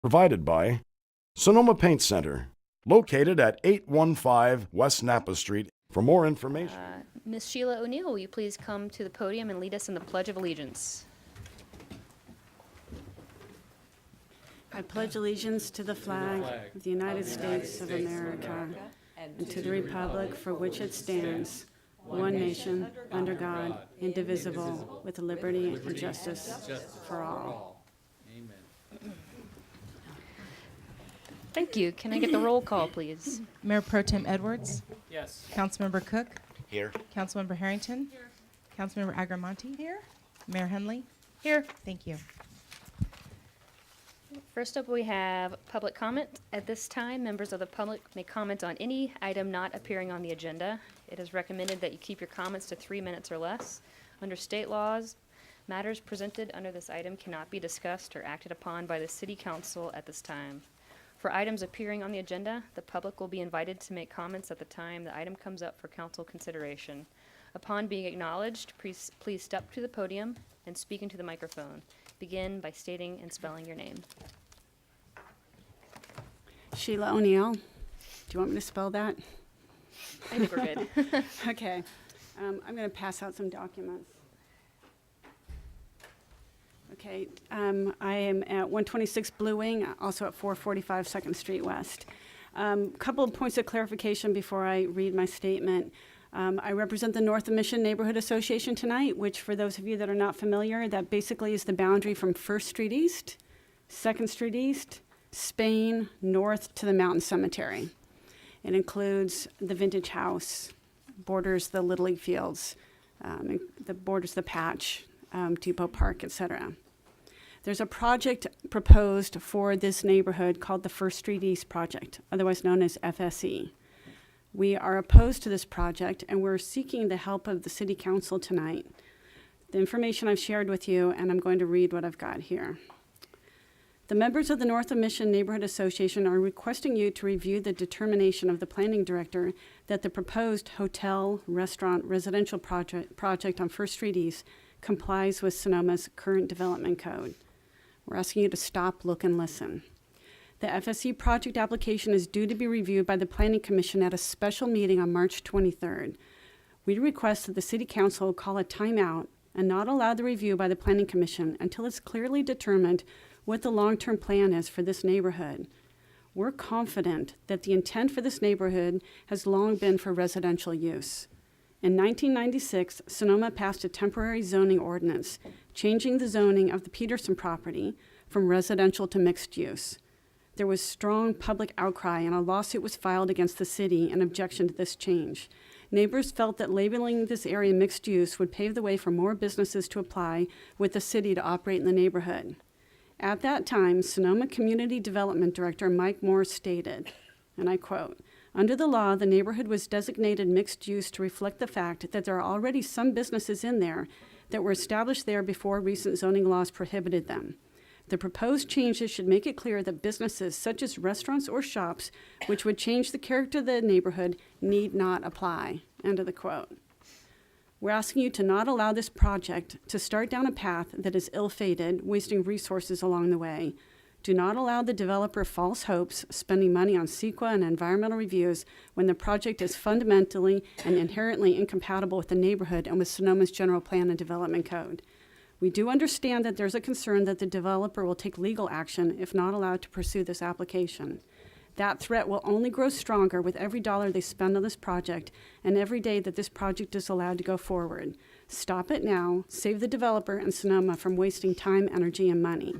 provided by Sonoma Paint Center, located at 815 West Napa Street. For more information, Ms. Sheila O'Neill, will you please come to the podium and lead us in the Pledge of Allegiance? I pledge allegiance to the flag of the United States of America and to the republic for which it stands, one nation, under God, indivisible, with liberty and justice for all. Thank you. Can I get the roll call, please? Mayor Pro Tem Edwards. Yes. Councilmember Cook. Here. Councilmember Harrington. Here. Councilmember Agramonte. Here. Mayor Henley. Here. Thank you. First up, we have public comment. At this time, members of the public may comment on any item not appearing on the agenda. It is recommended that you keep your comments to 3 minutes or less. Under state laws, matters presented under this item cannot be discussed or acted upon by the City Council at this time. For items appearing on the agenda, the public will be invited to make comments at the time the item comes up for council consideration. Upon being acknowledged, please step to the podium and speak into the microphone. Begin by stating and spelling your name. Sheila O'Neill. Do you want me to spell that? I think we're good. Okay. I'm going to pass out some documents. Okay. I am at 126 Blue Wing, also at 445 2nd Street West. Couple of points of clarification before I read my statement. I represent the North Mission Neighborhood Association tonight, which for those of you that are not familiar, that basically is the boundary from 1st Street East, 2nd Street East, Spain, north to the Mountain Cemetery. It includes the Vintage House, borders the Little League fields, borders the Patch, Depot Park, etc. There's a project proposed for this neighborhood called the 1st Street East Project, otherwise known as FSE. We are opposed to this project, and we're seeking the help of the City Council tonight. The information I've shared with you, and I'm going to read what I've got here. The members of the North Mission Neighborhood Association are requesting you to review the determination of the planning director that the proposed hotel, restaurant, residential project on 1st Street East complies with Sonoma's current development code. We're asking you to stop, look, and listen. The FSE project application is due to be reviewed by the Planning Commission at a special meeting on March 23rd. We request that the City Council call a timeout and not allow the review by the Planning Commission until it's clearly determined what the long-term plan is for this neighborhood. We're confident that the intent for this neighborhood has long been for residential use. In 1996, Sonoma passed a temporary zoning ordinance, changing the zoning of the Peterson property from residential to mixed use. There was strong public outcry, and a lawsuit was filed against the city in objection to this change. Neighbors felt that labeling this area mixed use would pave the way for more businesses to apply with the city to operate in the neighborhood. At that time, Sonoma Community Development Director Mike Moore stated, and I quote, "Under the law, the neighborhood was designated mixed use to reflect the fact that there are already some businesses in there that were established there before recent zoning laws prohibited them. The proposed changes should make it clear that businesses such as restaurants or shops, which would change the character of the neighborhood, need not apply." End of the quote. We're asking you to not allow this project to start down a path that is ill-fated, wasting resources along the way. Do not allow the developer false hopes, spending money on CEQA and environmental reviews when the project is fundamentally and inherently incompatible with the neighborhood and with Sonoma's general plan and development code. We do understand that there's a concern that the developer will take legal action if not allowed to pursue this application. That threat will only grow stronger with every dollar they spend on this project and every day that this project is allowed to go forward. Stop it now, save the developer and Sonoma from wasting time, energy, and money.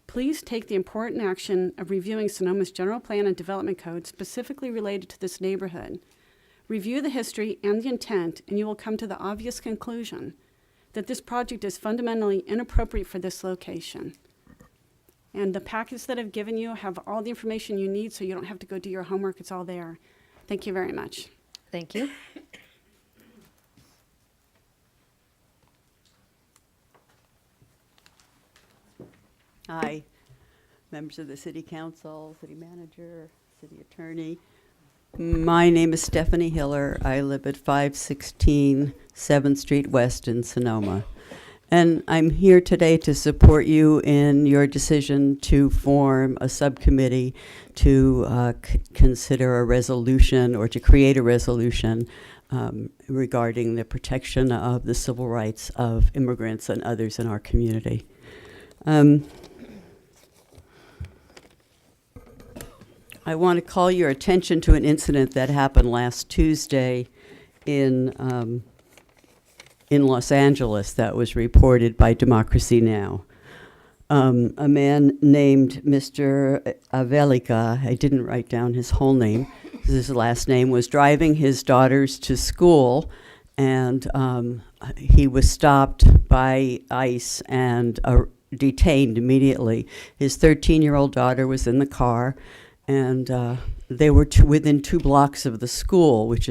Please take the important action of reviewing Sonoma's general plan and development code specifically related to this neighborhood. Review the history and the intent, and you will come to the obvious conclusion that this project is fundamentally inappropriate for this location. And the packets that I've given you have all the information you need, so you don't have to go do your homework. It's all there. Thank you very much. Thank you. Hi, members of the City Council, City Manager, City Attorney. My name is Stephanie Hiller. I live at 516 7th Street West in Sonoma. And I'm here today to support you in your decision to form a subcommittee to consider a resolution or to create a resolution regarding the protection of the civil rights of immigrants and others in our community. I want to call your attention to an incident that happened last Tuesday in Los Angeles that was reported by Democracy Now! A man named Mr. Avelica, I didn't write down his whole name, his last name, was driving his daughters to school, and he was stopped by ICE and detained immediately. His 13-year-old daughter was in the car, and they were within 2 blocks of the school, which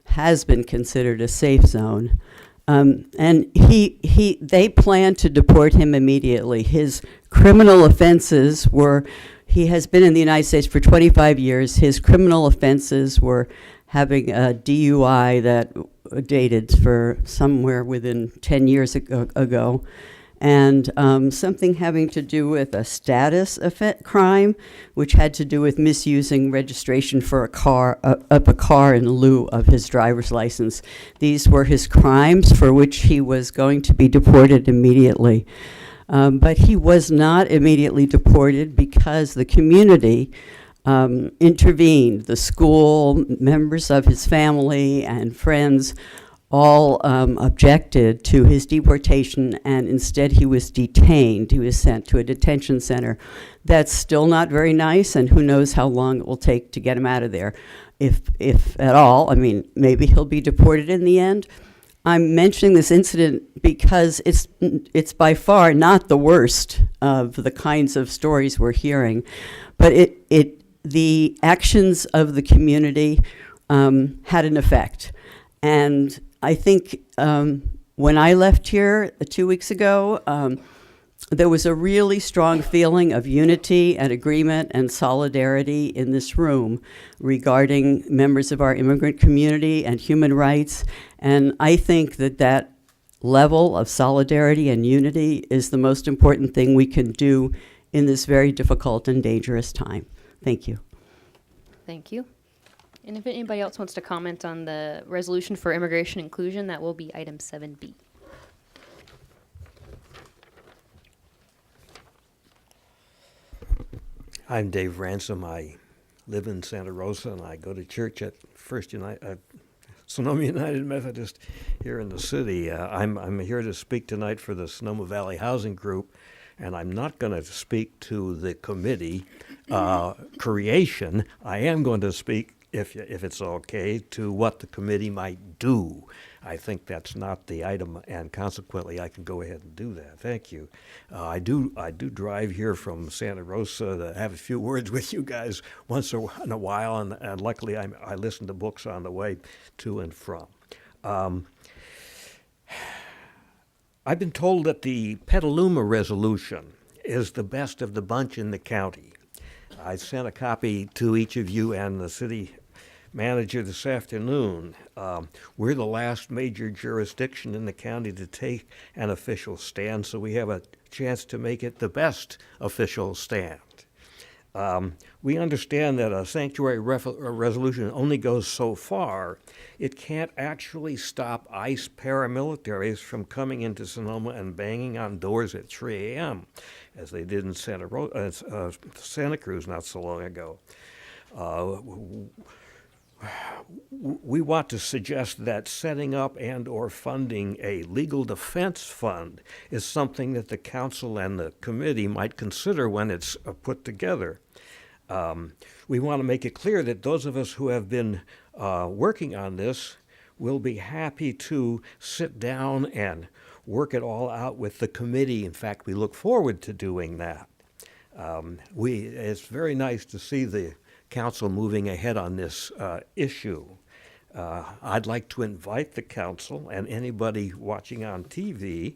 has been considered a safe zone. And they planned to deport him immediately. His criminal offenses were, he has been in the United States for 25 years. His criminal offenses were having a DUI that dated for somewhere within 10 years ago, and something having to do with a status crime, which had to do with misusing registration for a car in lieu of his driver's license. These were his crimes for which he was going to be deported immediately. But he was not immediately deported because the community intervened. The school, members of his family, and friends all objected to his deportation, and instead he was detained. He was sent to a detention center. That's still not very nice, and who knows how long it will take to get him out of there, if at all. I mean, maybe he'll be deported in the end. I'm mentioning this incident because it's by far not the worst of the kinds of stories we're hearing, but the actions of the community had an effect. And I think when I left here 2 weeks ago, there was a really strong feeling of unity and agreement and solidarity in this room regarding members of our immigrant community and human rights. And I think that level of solidarity and unity is the most important thing we can do in this very difficult and dangerous time. Thank you. Thank you. And if anybody else wants to comment on the resolution for immigration inclusion, that will be item 7B. I'm Dave Ransom. I live in Santa Rosa, and I go to church at Sonoma United Methodist here in the city. I'm here to speak tonight for the Sonoma Valley Housing Group, and I'm not going to speak to the committee creation. I am going to speak, if it's okay, to what the committee might do. I think that's not the item, and consequently, I can go ahead and do that. Thank you. I do drive here from Santa Rosa to have a few words with you guys once in a while, and luckily I listen to books on the way to and from. I've been told that the Petaluma resolution is the best of the bunch in the county. I sent a copy to each of you and the city manager this afternoon. We're the last major jurisdiction in the county to take an official stand, so we have a chance to make it the best official stand. We understand that a sanctuary resolution only goes so far. It can't actually stop ICE paramilitaries from coming into Sonoma and banging on doors at 3 a.m., as they did in Santa Cruz not so long ago. We want to suggest that setting up and or funding a legal defense fund is something that the council and the committee might consider when it's put together. We want to make it clear that those of us who have been working on this will be happy to sit down and work it all out with the committee. In fact, we look forward to doing that. It's very nice to see the council moving ahead on this issue. I'd like to invite the council and anybody watching on TV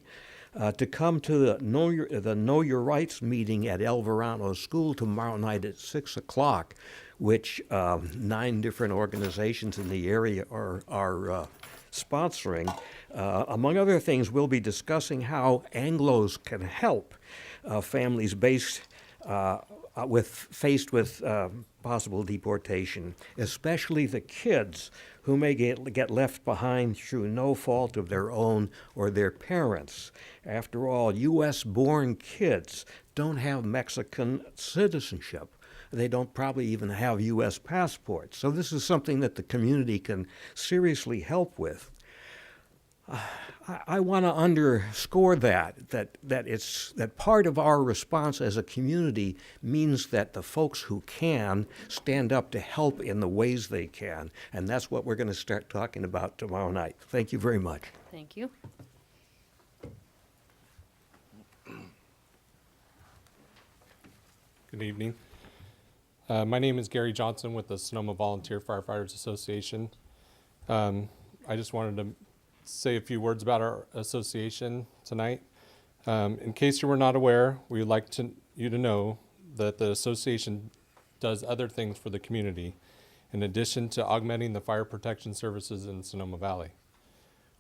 to come to the Know Your Rights meeting at El Verano School tomorrow night at 6 o'clock, which 9 different organizations in the area are sponsoring. Among other things, we'll be discussing how Anglos can help families faced with possible deportation, especially the kids who may get left behind through no fault of their own or their parents. After all, U.S.-born kids don't have Mexican citizenship. They don't probably even have U.S. passports. So this is something that the community can seriously help with. I want to underscore that part of our response as a community means that the folks who can stand up to help in the ways they can, and that's what we're going to start talking about tomorrow night. Thank you very much. Thank you. Good evening. My name is Gary Johnson with the Sonoma Volunteer Firefighters Association. I just wanted to say a few words about our association tonight. In case you were not aware, we would like you to know that the association does other things for the community, in addition to augmenting the fire protection services in Sonoma Valley.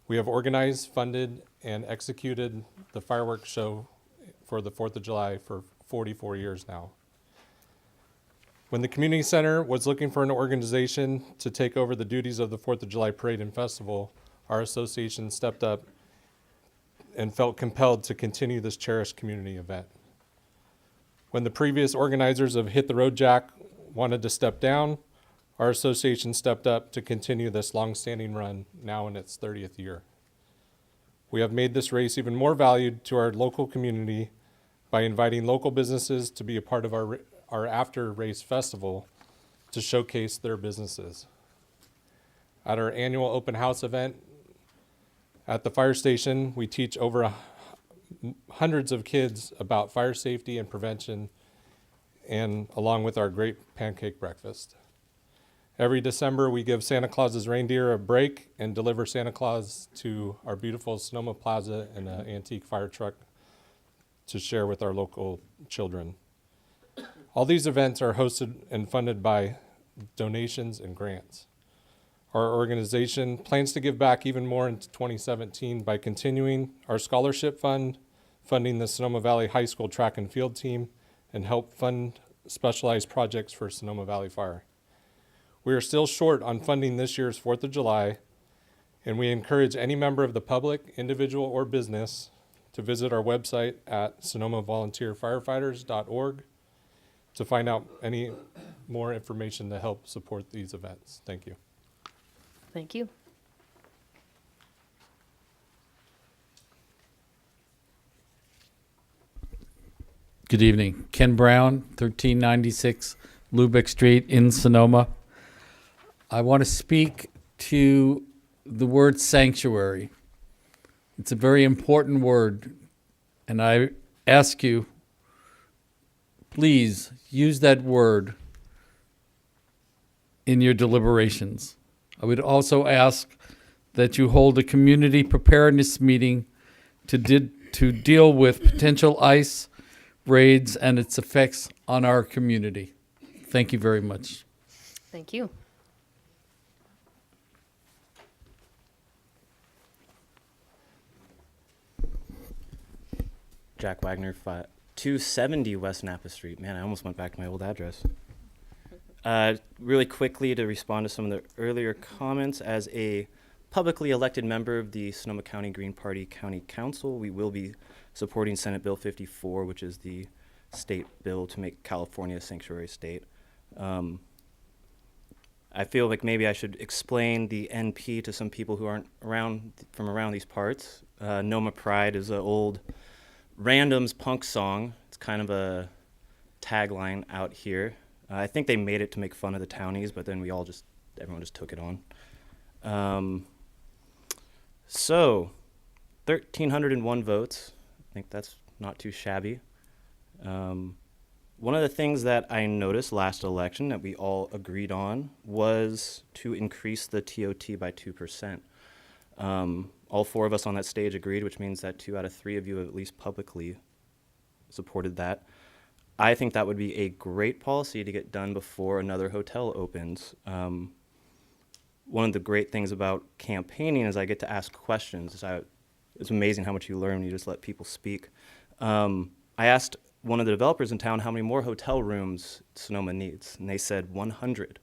We have organized, funded, and executed the fireworks show for the 4th of July for 44 years now. When the community center was looking for an organization to take over the duties of the 4th of July parade and festival, our association stepped up and felt compelled to continue this cherished community event. When the previous organizers of Hit the Road Jack wanted to step down, our association stepped up to continue this long-standing run, now in its 30th year. We have made this race even more valued to our local community by inviting local businesses to be a part of our after-race festival to showcase their businesses. At our annual open house event at the fire station, we teach over hundreds of kids about fire safety and prevention, and along with our great pancake breakfast. Every December, we give Santa Claus's reindeer a break and deliver Santa Claus to our beautiful Sonoma Plaza in an antique fire truck to share with our local children. All these events are hosted and funded by donations and grants. Our organization plans to give back even more in 2017 by continuing our scholarship fund, funding the Sonoma Valley High School track and field team, and help fund specialized projects for Sonoma Valley Fire. We are still short on funding this year's 4th of July, and we encourage any member of the public, individual, or business to visit our website at sonomavolunteerfirefighters.org to find out any more information to help support these events. Thank you. Thank you. Good evening. Ken Brown, 1396 Lubeck Street in Sonoma. I want to speak to the word sanctuary. It's a very important word, and I ask you, please use that word in your deliberations. I would also ask that you hold a community preparedness meeting to deal with potential ICE raids and its effects on our community. Thank you very much. Thank you. Jack Wagner, 270 West Napa Street. Man, I almost went back to my old address. Really quickly to respond to some of the earlier comments, as a publicly elected member of the Sonoma County Green Party County Council, we will be supporting Senate Bill 54, which is the state bill to make California a sanctuary state. I feel like maybe I should explain the NP to some people who aren't from around these parts. Noma Pride is an old Randoms punk song. It's kind of a tagline out here. I think they made it to make fun of the townies, but then everyone just took it on. So, 1,301 votes. I think that's not too shabby. One of the things that I noticed last election that we all agreed on was to increase the TOT by 2%. All four of us on that stage agreed, which means that 2 out of 3 of you have at least publicly supported that. I think that would be a great policy to get done before another hotel opens. one of the great things about campaigning is I get to ask questions. It's amazing how much you learn when you just let people speak. I asked one of the developers in town how many more hotel rooms Sonoma needs, and they said 100.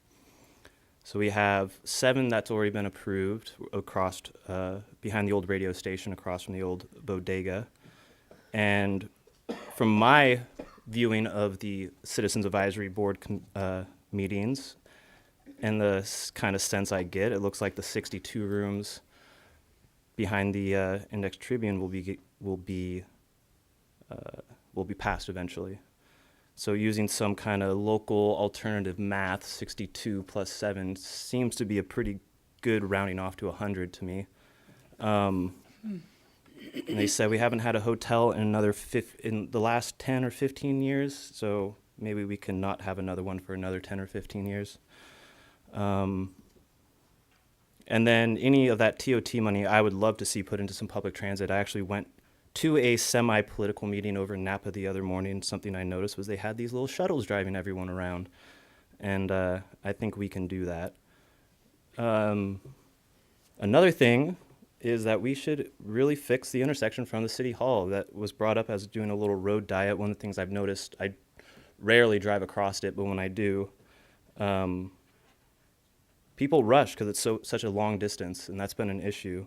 So we have 7 that's already been approved across, behind the old radio station, across from the old bodega. And from my viewing of the Citizens Advisory Board meetings and the kind of sense I get, it looks like the 62 rooms behind the Index Tribune will be passed eventually. So using some kind of local alternative math, 62 plus 7 seems to be a pretty good rounding off to 100 to me. And they said we haven't had a hotel in in the last 10 or 15 years, so maybe we can not have another one for another 10 or 15 years. And then any of that TOT money I would love to see put into some public transit. I actually went to a semi-political meeting over in Napa the other morning. Something I noticed was they had these little shuttles driving everyone around, and I think we can do that. Another thing is that we should really fix the intersection from the City Hall. That was brought up as doing a little road diet. One of the things I've noticed, I rarely drive across it, but when I do, people rush because it's such a long distance, and that's been an issue.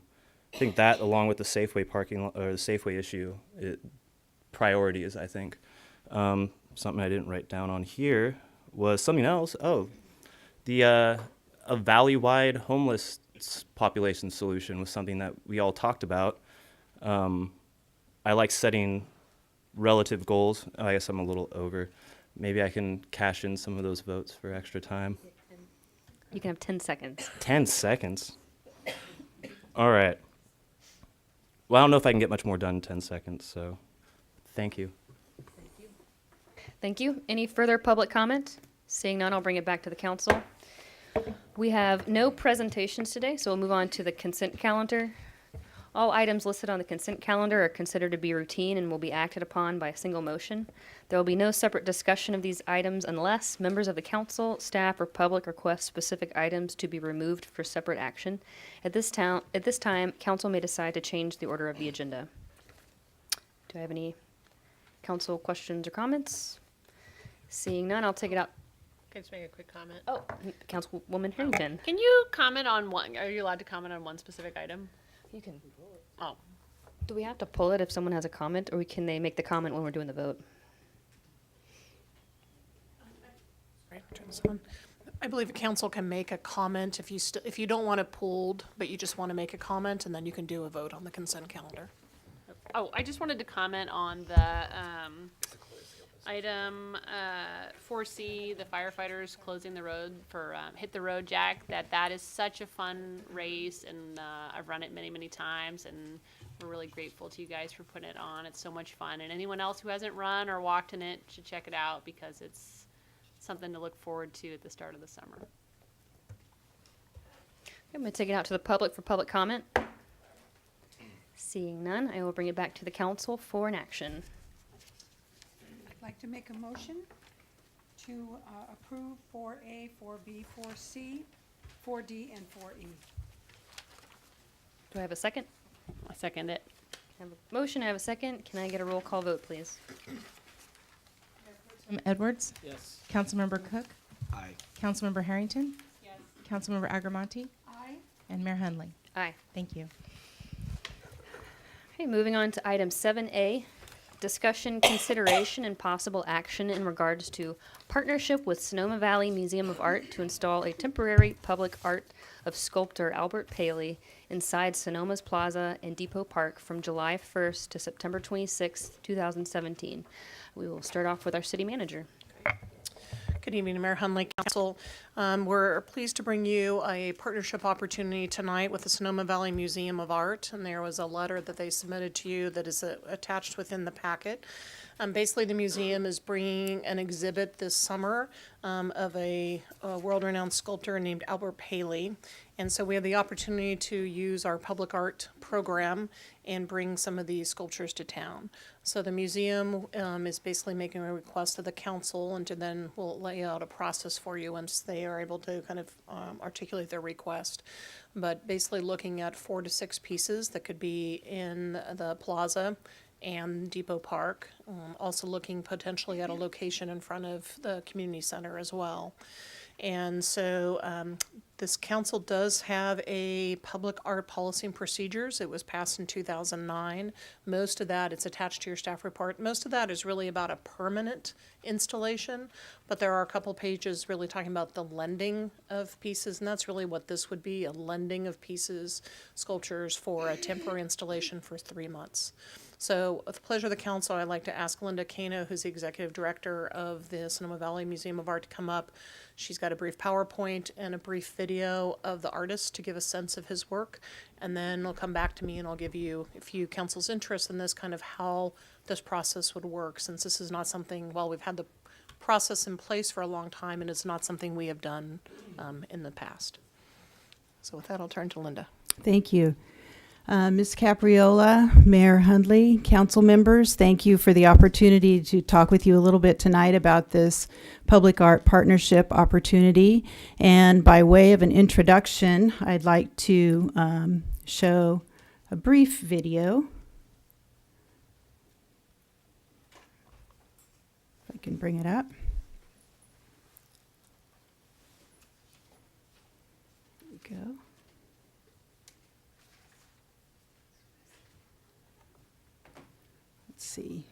I think that, along with the Safeway or the Safeway issue, priorities, I think. Something I didn't write down on here was something else. Oh, a valley-wide homeless population solution was something that we all talked about. I like setting relative goals. I guess I'm a little over. Maybe I can cash in some of those votes for extra time. You can have 10 seconds. 10 seconds? All right. Well, I don't know if I can get much more done in 10 seconds, so thank you. Thank you. Any further public comment? Seeing none, I'll bring it back to the council. We have no presentations today, so we'll move on to the consent calendar. All items listed on the consent calendar are considered to be routine and will be acted upon by a single motion. There will be no separate discussion of these items unless members of the council, staff, or public request specific items to be removed for separate action. At this time, council may decide to change the order of the agenda. Do I have any council questions or comments? Seeing none, I'll take it out. Can I just make a quick comment? Oh, Councilwoman Harrington. Can you comment on one? Are you allowed to comment on one specific item? You can. Oh, Do we have to pull it if someone has a comment, or can they make the comment when we're doing the vote? right. Turn this on. I believe council can make a comment if you don't want it pulled, but you just want to make a comment, and then you can do a vote on the consent calendar. Oh, I just wanted to comment on the item 4C, the firefighters closing the road for Hit the Road Jack. That is such a fun race, and I've run it many, many times, and we're really grateful to you guys for putting it on. It's so much fun, and anyone else who hasn't run or walked in it should check it out because it's something to look forward to at the start of the summer. I'm going to take it out to the public for public comment. Seeing none, I will bring it back to the council for an action. I'd like to make a motion to approve 4A, 4B, 4C, 4D, and 4E. Do I have a second? I second it. I have a motion, I have a second. Can I get a roll call vote, please? Edwards? Yes. Councilmember Cook? Aye. Councilmember Harrington? Yes. Councilmember Agramonte? Aye. And Mayor Henley? Aye. Thank you. Okay, moving on to item 7A, discussion, consideration, and possible action in regards to partnership with Sonoma Valley Museum of Art to install a temporary public art of sculptor Albert Paley inside Sonoma's Plaza and Depot Park from July 1st to September 26th, 2017. We will start off with our city manager. Good evening, Mayor Hunley, Council. We're pleased to bring you a partnership opportunity tonight with the Sonoma Valley Museum of Art, and there was a letter that they submitted to you that is attached within the packet. Basically, the museum is bringing an exhibit this summer of a world-renowned sculptor named Albert Paley. And so we have the opportunity to use our public art program and bring some of these sculptures to town. So the museum is basically making a request to the council, and then we'll lay out a process for you once they are able to kind of articulate their request. But basically looking at 4 to 6 pieces that could be in the plaza and Depot Park. Also looking potentially at a location in front of the community center as well. And so this council does have a public art policy and procedures. It was passed in 2009. Most of that, it's attached to your staff report. Most of that is really about a permanent installation, but there are a couple pages really talking about the lending of pieces, and that's really what this would be, a lending of pieces, sculptures for a temporary installation for 3 months. So with the pleasure of the council, I'd like to ask Linda Cano, who's the executive director of the Sonoma Valley Museum of Art, to come up. She's got a brief PowerPoint and a brief video of the artist to give a sense of his work. And then he'll come back to me and I'll give you, if you council's interest in this, kind of how this process would work, since this is not something, well, we've had the process in place for a long time and it's not something we have done in the past. So with that, I'll turn to Linda. Thank you. Ms. Capriola, Mayor Hundley, council members, thank you for the opportunity to talk with you a little bit tonight about this public art partnership opportunity. And by way of an introduction, I'd like to show a brief video. If I can bring it up. There we go. Let's see.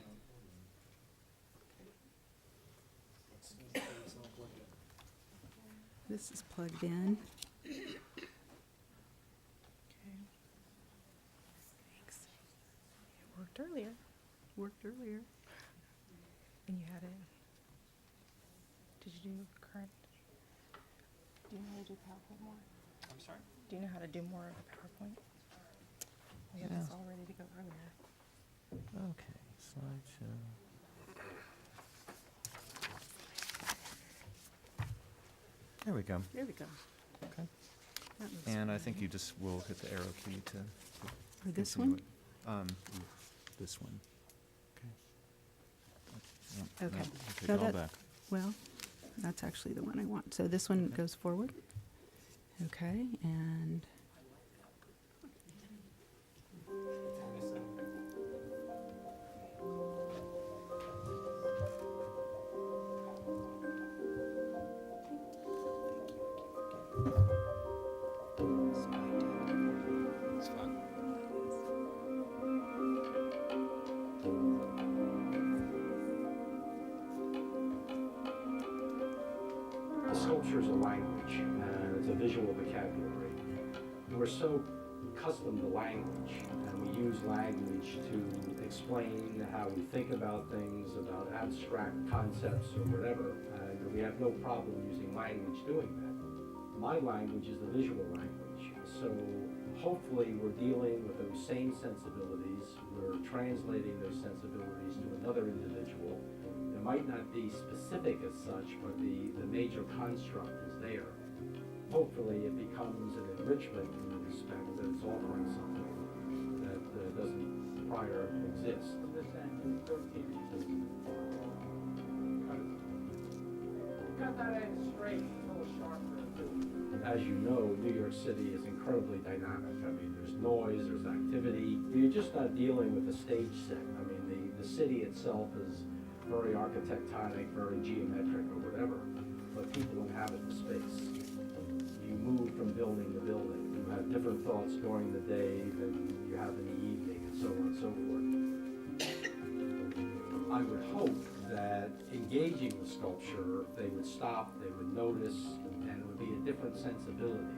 This is plugged in. Okay. Thanks. It worked earlier. And you had it. Did you do current? Do you know how to do PowerPoint more? I'm sorry? Do you know how to do more of a PowerPoint? We had this all ready to go earlier. Okay, slideshow. There we go. There we go. Okay. That looks And I good. think you just will hit the arrow key to. For this continue one? it. This one. Okay. Yep, Okay. no, take No, it all that- back. Well, that's actually the one I want. So this one goes forward. Okay, and It's fun. The sculpture is a language, and it's a visual vocabulary. We're so accustomed to language, and we use language to explain how we think about things, about abstract concepts or whatever, and we have no problem using language doing that. My language is the visual language, so hopefully we're dealing with those same sensibilities, we're translating those sensibilities to another individual. It might not be specific as such, but the major construct is there. Hopefully it becomes an enrichment in the respect that it's offering something that doesn't prior exist. Got that end straight, a little sharper. As you know, New York City is incredibly dynamic. I mean, there's noise, there's activity. You're just not dealing with a stage set. I mean, the city itself is very architectonic, very geometric or whatever, but people inhabit the space. You move from building to building. You have different thoughts during the day than you have in the evening, and so on and so forth. I would hope that engaging with sculpture, they would stop, they would notice, and it would be a different sensibility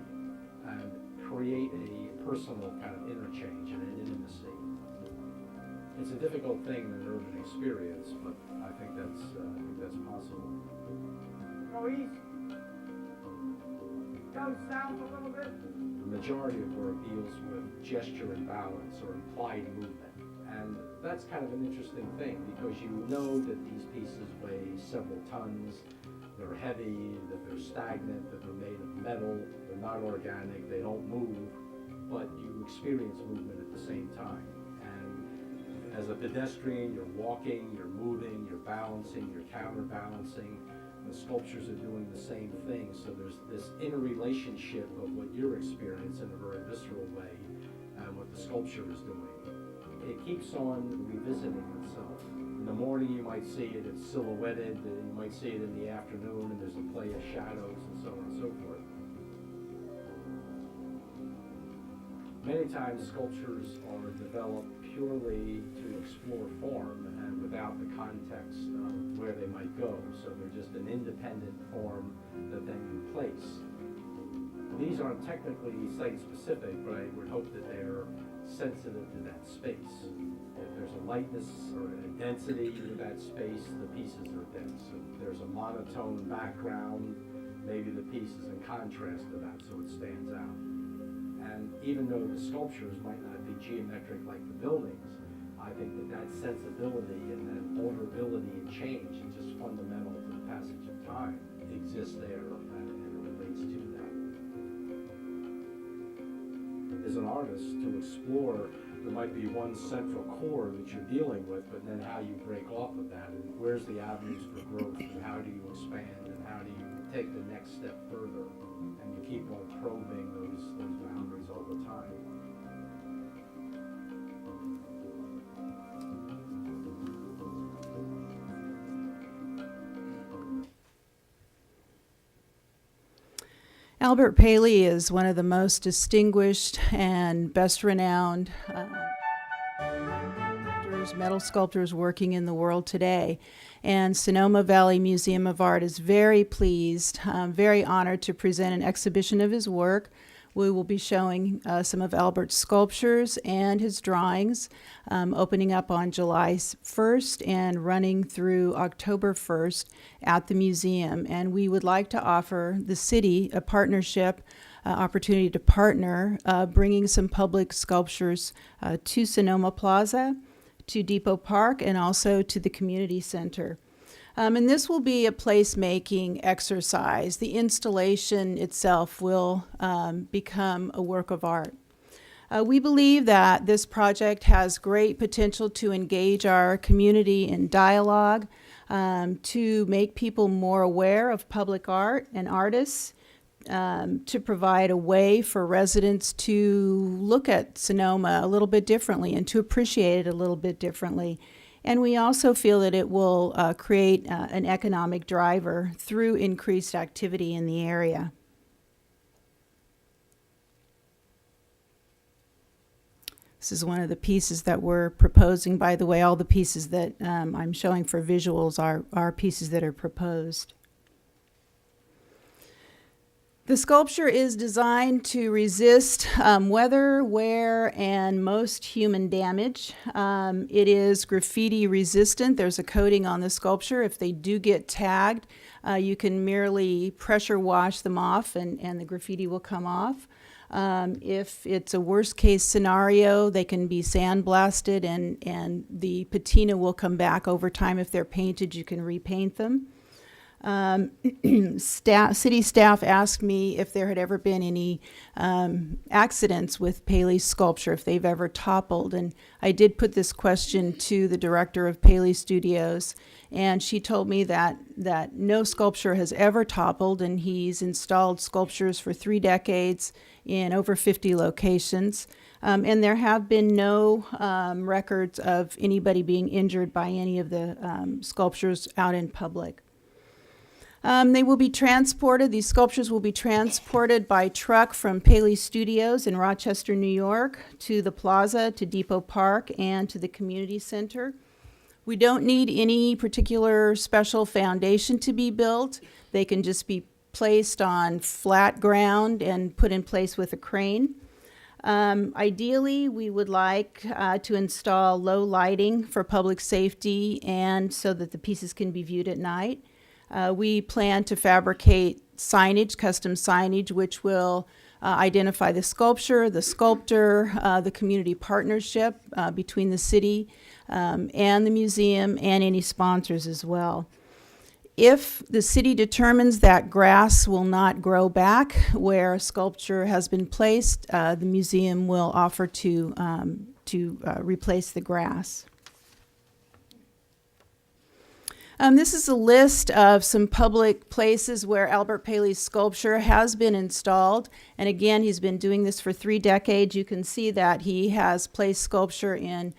and create a personal kind of interchange and an intimacy. It's a difficult thing in an urban experience, but I think that's possible. Go east. Go south a little bit. The majority of work deals with gesture and balance or implied movement, and that's kind of an interesting thing, because you know that these pieces weigh several tons, they're heavy, that they're stagnant, that they're made of metal, they're not organic, they don't move, but you experience movement at the same time. And as a pedestrian, you're walking, you're moving, you're balancing, you're counterbalancing. The sculptures are doing the same thing, so there's this interrelationship of what you're experiencing in a very visceral way and what the sculpture is doing. It keeps on revisiting itself. In the morning you might see it, it's silhouetted, you might see it in the afternoon, and there's a play of shadows and so on and so forth. Many times sculptures are developed purely to explore form and without the context of where they might go, so they're just an independent form that then you place. These aren't technically site-specific, but I would hope that they're sensitive to that space. If there's a lightness or a density to that space, the pieces are dense. If there's a monotone background, maybe the piece is in contrast to that, so it stands out. And even though the sculptures might not be geometric like the buildings, I think that sensibility and that vulnerability and change, and just fundamental to the passage of time, exists there, and it relates to that. As an artist, to explore, there might be one central core that you're dealing with, but then how you break off of that, and where's the avenues for growth, and how do you expand, and how do you take the next step further, and you keep on probing those boundaries all the time. Albert Paley is one of the most distinguished and best renowned metal sculptors working in the world today. And Sonoma Valley Museum of Art is very pleased, very honored to present an exhibition of his work. We will be showing some of Albert's sculptures and his drawings, opening up on July 1st and running through October 1st at the museum. And we would like to offer the city a partnership opportunity to partner, bringing some public sculptures to Sonoma Plaza, to Depot Park, and also to the community center. And this will be a placemaking exercise. The installation itself will become a work of art. We believe that this project has great potential to engage our community in dialogue, to make people more aware of public art and artists, to provide a way for residents to look at Sonoma a little bit differently and to appreciate it a little bit differently. And we also feel that it will create an economic driver through increased activity in the area. This is one of the pieces that we're proposing. By the way, all the pieces that I'm showing for visuals are pieces that are proposed. The sculpture is designed to resist weather, wear, and most human damage. It is graffiti resistant. There's a coating on the sculpture. If they do get tagged, you can merely pressure wash them off and the graffiti will come off. If it's a worst case scenario, they can be sandblasted and the patina will come back over time. If they're painted, you can repaint them. City staff asked me if there had ever been any accidents with Paley's sculpture, if they've ever toppled. And I did put this question to the director of Paley Studios, and she told me that no sculpture has ever toppled, and he's installed sculptures for 3 decades in over 50 locations. And there have been no records of anybody being injured by any of the sculptures out in public. They will be transported, these sculptures will be transported by truck from Paley Studios in Rochester, New York, to the plaza, to Depot Park, and to the community center. We don't need any particular special foundation to be built. They can just be placed on flat ground and put in place with a crane. Ideally, we would like to install low lighting for public safety and so that the pieces can be viewed at night. We plan to fabricate signage, custom signage, which will identify the sculpture, the sculptor, the community partnership between the city and the museum, and any sponsors as well. If the city determines that grass will not grow back where a sculpture has been placed, the museum will offer to replace the grass. This is a list of some public places where Albert Paley's sculpture has been installed. And again, he's been doing this for 3 decades. You can see that he has placed sculpture in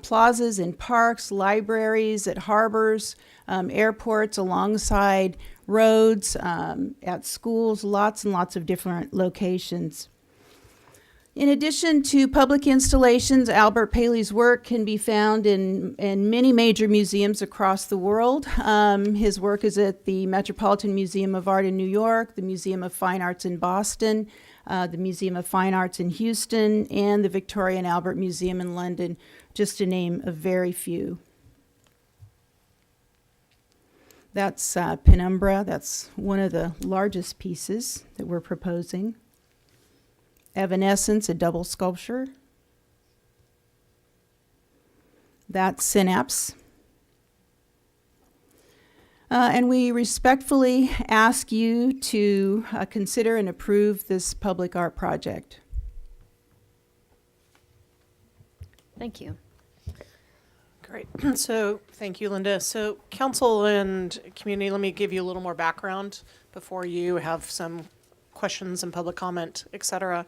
plazas, in parks, libraries, at harbors, airports, alongside roads, at schools, lots and lots of different locations. In addition to public installations, Albert Paley's work can be found in many major museums across the world. His work is at the Metropolitan Museum of Art in New York, the Museum of Fine Arts in Boston, the Museum of Fine Arts in Houston, and the Victoria and Albert Museum in London, just to name a very few. That's Penumbra. That's one of the largest pieces that we're proposing. Evanescence, a double sculpture. That's Synapse. And we respectfully ask you to consider and approve this public art project. Thank you. Great. So, thank you, Linda. So, council and community, let me give you a little more background before you have some questions and public comment, etc.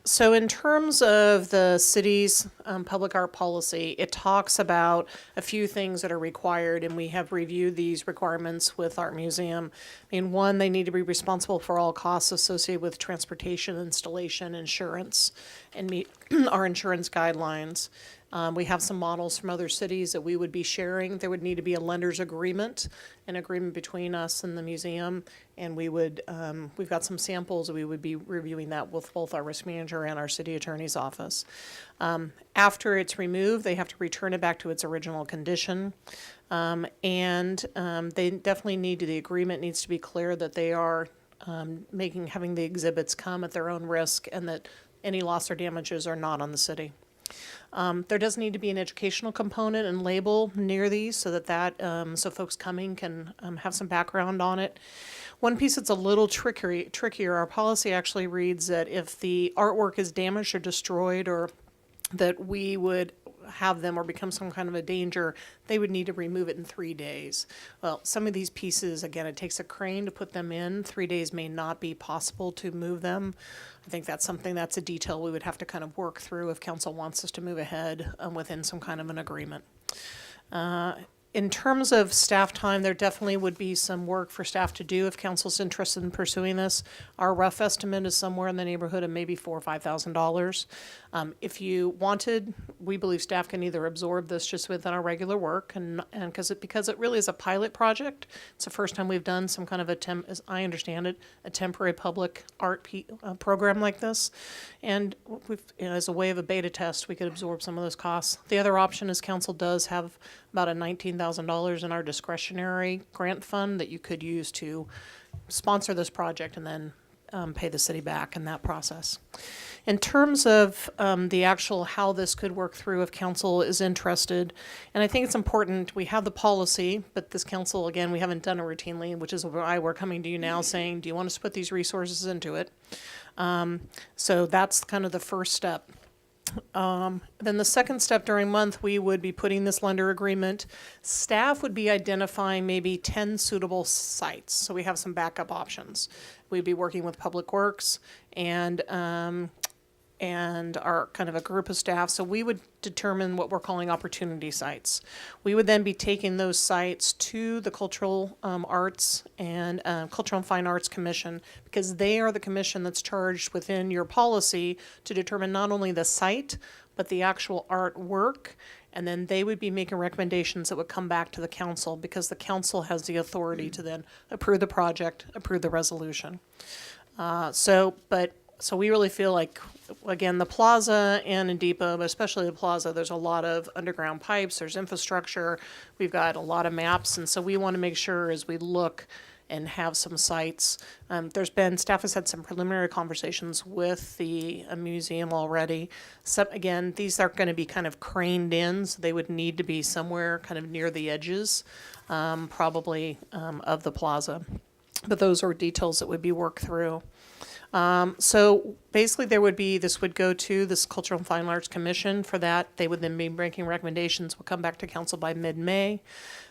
So in terms of the city's public art policy, it talks about a few things that are required, and we have reviewed these requirements with Art Museum. I mean, one, they need to be responsible for all costs associated with transportation, installation, insurance, and meet our insurance guidelines. We have some models from other cities that we would be sharing. There would need to be a lender's agreement, an agreement between us and the museum, and we would, we've got some samples. We would be reviewing that with both our risk manager and our city attorney's office. After it's removed, they have to return it back to its original condition. And they definitely need to, the agreement needs to be clear that they are having the exhibits come at their own risk, and that any loss or damages are not on the city. There does need to be an educational component and label near these so that so folks coming can have some background on it. One piece that's a little trickier, our policy actually reads that if the artwork is damaged or destroyed, or that we would have them or become some kind of a danger, they would need to remove it in 3 days. Well, some of these pieces, again, it takes a crane to put them in. 3 days may not be possible to move them. I think that's something, that's a detail we would have to kind of work through if council wants us to move ahead within some kind of an agreement. In terms of staff time, there definitely would be some work for staff to do if council's interested in pursuing this. Our rough estimate is somewhere in the neighborhood of maybe $4,000 or $5,000. If you wanted, we believe staff can either absorb this just within our regular work, and because it really is a pilot project. It's the first time we've done some kind of as I understand it, a temporary public art program like this, and we've, as a way of a beta test, we could absorb some of those costs. The other option is council does have about a $19,000 in our discretionary grant fund that you could use to sponsor this project and then pay the city back in that process. In terms of the actual how this could work through if council is interested, and I think it's important, we have the policy, but this council, again, we haven't done it routinely, which is why we're coming to you now saying, do you want us to put these resources into it? So that's kind of the first step. Then the second step during month, we would be putting this lender agreement. Staff would be identifying maybe 10 suitable sites. So we have some backup options. We'd be working with Public Works and our kind of a group of staff. So we would determine what we're calling opportunity sites. We would then be taking those sites to the Cultural Arts and Cultural and Fine Arts Commission, because they are the commission that's charged within your policy to determine not only the site, but the actual artwork. And then they would be making recommendations that would come back to the council, because the council has the authority to then approve the project, approve the resolution. So we really feel like, again, the plaza and in Depot, but especially the plaza, there's a lot of underground pipes, there's infrastructure, we've got a lot of maps, and so we want to make sure as we look and have some sites. Staff has had some preliminary conversations with the museum already. So again, these are going to be kind of craned in, so they would need to be somewhere kind of near the edges, probably of the plaza. But those are details that would be worked through. So basically this would go to this Cultural and Fine Arts Commission for that. They would then be making recommendations, will come back to council by mid-May.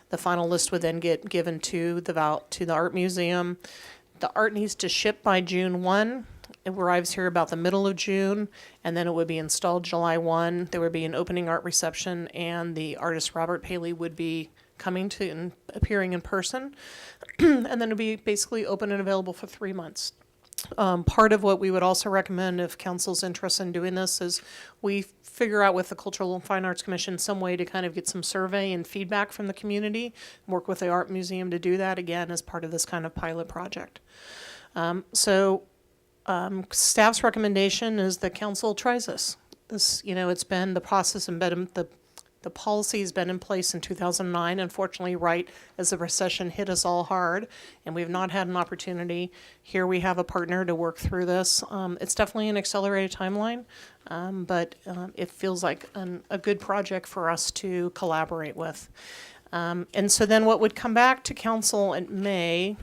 The final list would then get given to the Art Museum. The art needs to ship by June 1. It arrives here about the middle of June, and then it would be installed July 1. There would be an opening art reception, and the artist Robert Paley would be coming to and appearing in person. And then it would be basically open and available for 3 months. Part of what we would also recommend, if council's interested in doing this, is we figure out with the Cultural and Fine Arts Commission some way to kind of get some survey and feedback from the community, work with the Art Museum to do that, again, as part of this kind of pilot project. Staff's recommendation is that council tries this. It's been the process embedded, the policy has been in place in 2009, unfortunately, right as the recession hit us all hard, and we've not had an opportunity. Here we have a partner to work through this. It's definitely an accelerated timeline, but it feels like a good project for us to collaborate with. And so then what would come back to council in May,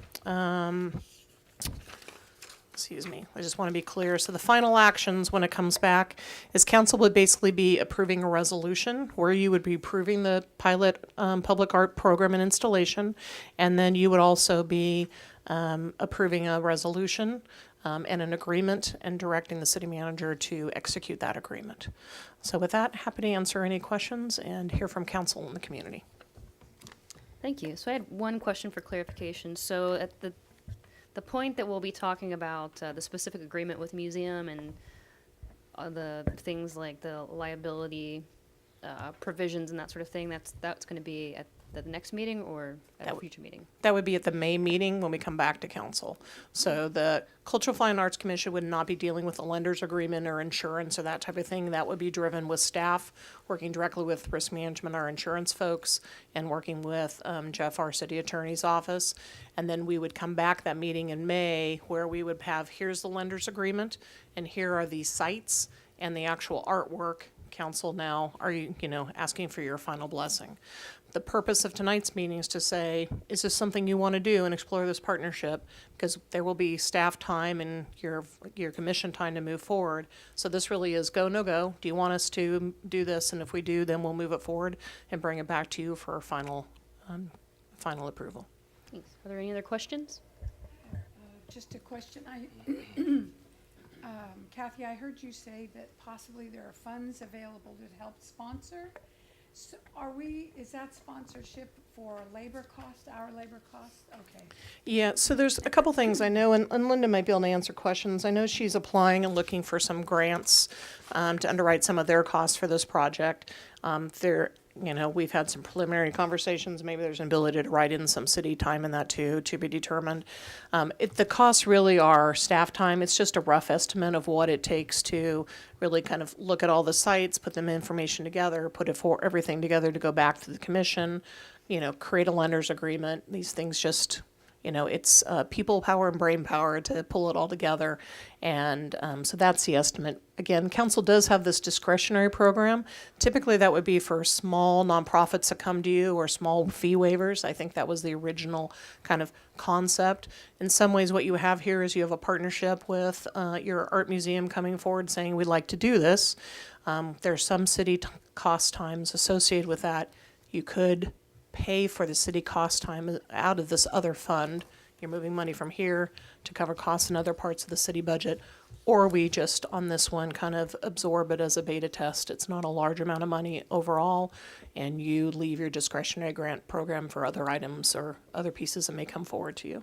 excuse me, I just want to be clear. So the final actions when it comes back is council would basically be approving a resolution where you would be approving the pilot public art program and installation, and then you would also be approving a resolution and an agreement and directing the city manager to execute that agreement. So with that, happy to answer any questions and hear from council and the community. Thank you. So I had one question for clarification. So at the point that we'll be talking about the specific agreement with museum and the things like the liability provisions and that sort of thing, that's going to be at the next meeting or at a future meeting? That would be at the May meeting when we come back to council. So the Cultural Fine Arts Commission would not be dealing with a lender's agreement or insurance or that type of thing. That would be driven with staff, working directly with risk management, our insurance folks, and working with Jeff, our city attorney's office. And then we would come back that meeting in May where we would have, here's the lender's agreement, and here are the sites and the actual artwork. Council now, are you asking for your final blessing? The purpose of tonight's meeting is to say, is this something you want to do and explore this partnership? Because there will be staff time and your commission time to move forward. So this really is go, no go. Do you want us to do this? And if we do, then we'll move it forward and bring it back to you for final approval. Thanks. Are there any other questions? Just a question. Kathy, I heard you say that possibly there are funds available to help sponsor. So is that sponsorship for labor cost, our labor cost? Okay. Yeah, so there's a couple things I know, and Linda might be able to answer questions. I know she's applying and looking for some grants to underwrite some of their costs for this project. We've had some preliminary conversations. Maybe there's an ability to write in some city time in that too, to be determined. The costs really are staff time. It's just a rough estimate of what it takes to really kind of look at all the sites, put them information together, everything together to go back to the commission, create a lender's agreement. These things just, it's people power and brain power to pull it all together. And so that's the estimate. Again, council does have this discretionary program. Typically that would be for small nonprofits that come to you or small fee waivers. I think that was the original kind of concept. In some ways what you have here is you have a partnership with your art museum coming forward saying we'd like to do this. There's some city cost times associated with that. You could pay for the city cost time out of this other fund. You're moving money from here to cover costs in other parts of the city budget, or we just on this one kind of absorb it as a beta test. It's not a large amount of money overall, and you leave your discretionary grant program for other items or other pieces that may come forward to you.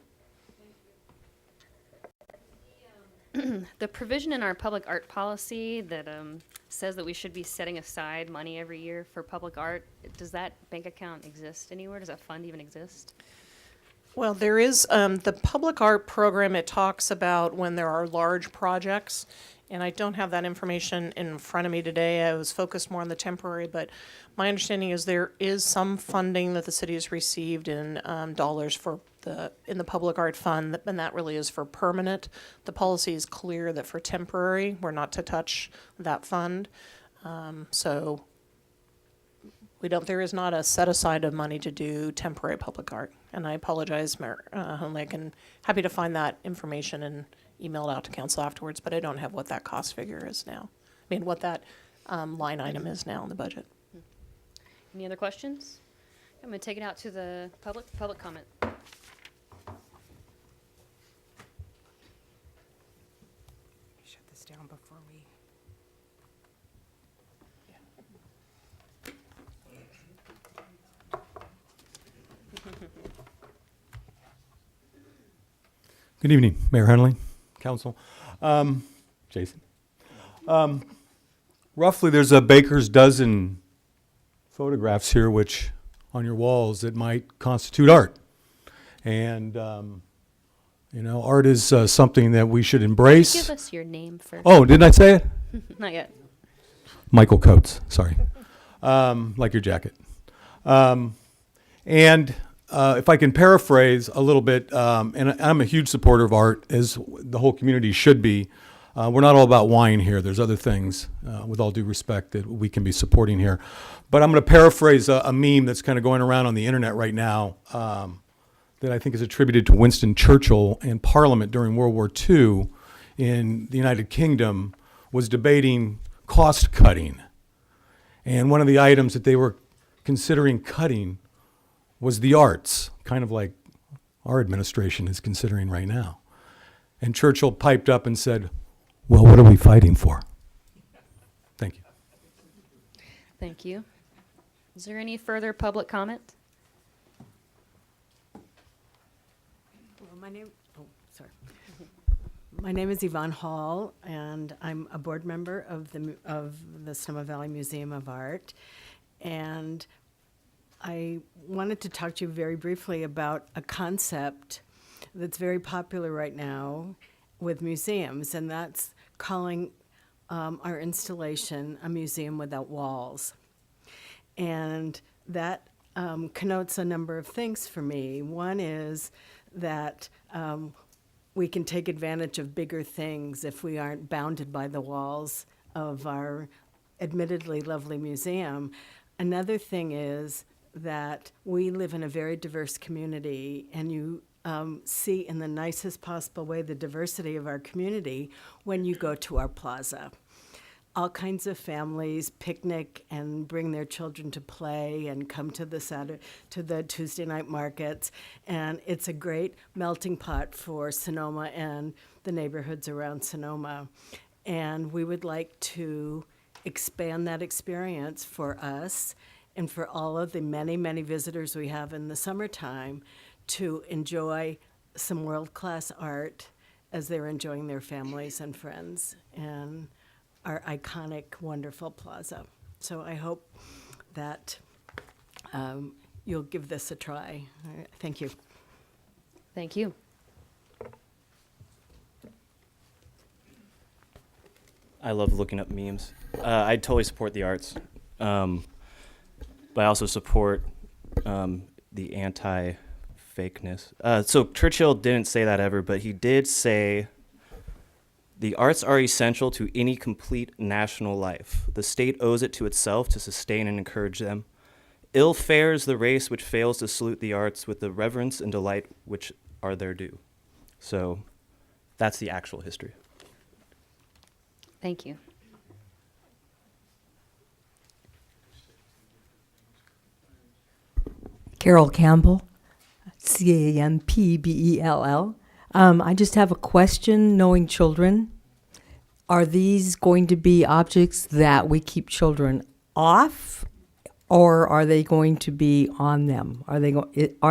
The provision in our public art policy that says that we should be setting aside money every year for public art, does that bank account exist anywhere? Does that fund even exist? Well, there is the public art program. It talks about when there are large projects, and I don't have that information in front of me today. I was focused more on the temporary, but my understanding is there is some funding that the city has received in dollars for in the public art fund, and that really is for permanent. The policy is clear that for temporary, we're not to touch that fund. So there is not a set aside of money to do temporary public art. And I apologize, Mayor Hunley, and happy to find that information and email it out to council afterwards, but I don't have what that cost figure is now. I mean, what that line item is now in the budget. Any other questions? I'm going to take it out to the public comment. Shut this down before we. Good evening, Mayor Hunley, Council. Jason. Roughly, there's a baker's dozen photographs here, which on your walls that might constitute art. And, art is something that we should embrace. Give us your name first. Oh, didn't I say it? Not yet. Michael Coates, sorry. Like your jacket. If I can paraphrase a little bit, and I'm a huge supporter of art, as the whole community should be. We're not all about wine here. There's other things, with all due respect, that we can be supporting here. But I'm going to paraphrase a meme that's kind of going around on the internet right now that I think is attributed to Winston Churchill in Parliament during World War II in the United Kingdom, was debating cost cutting. And one of the items that they were considering cutting was the arts, kind of like our administration is considering right now. And Churchill piped up and said, well, what are we fighting for? Thank you. Thank you. Is there any further public comment? Well, my name is Yvonne Hall, and I'm a board member of the Sonoma Valley Museum of Art. And I wanted to talk to you very briefly about a concept that's very popular right now with museums, and that's calling our installation a museum without walls. And that connotes a number of things for me. One is that we can take advantage of bigger things if we aren't bounded by the walls of our admittedly lovely museum. Another thing is that we live in a very diverse community, and you see in the nicest possible way the diversity of our community when you go to our plaza. All kinds of families picnic and bring their children to play and come to the Tuesday night markets, and it's a great melting pot for Sonoma and the neighborhoods around Sonoma. And we would like to expand that experience for us and for all of the many, many visitors we have in the summertime to enjoy some world-class art as they're enjoying their families and friends and our iconic, wonderful plaza. So I hope that you'll give this a try. All right, thank you. Thank you. I love looking up memes. I totally support the arts, but I also support the anti-fakeness. So Churchill didn't say that ever, but he did say, "The arts are essential to any complete national life. The state owes it to itself to sustain and encourage them. Ill fares the race which fails to salute the arts with the reverence and delight which are their due." So that's the actual history. Thank you. Carol Campbell, Campbell. I just have a question, knowing children. Are these going to be objects that we keep children off, or are they going to be on them? Are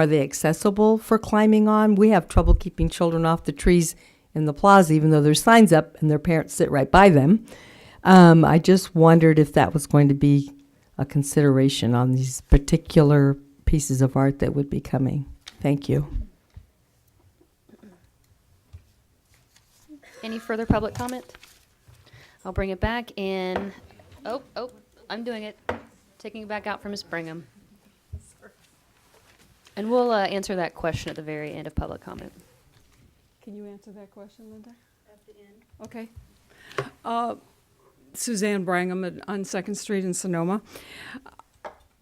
they accessible for climbing on? We have trouble keeping children off the trees in the plaza, even though there's signs up and their parents sit right by them. I just wondered if that was going to be a consideration on these particular pieces of art that would be coming. Thank you. Any further public comment? I'll bring it back in. Oh, I'm doing it. Taking it back out for Ms. Brigham. And we'll answer that question at the very end of public comment. Can you answer that question, Linda? At the end. Okay. Suzanne Brangham on 2nd Street in Sonoma.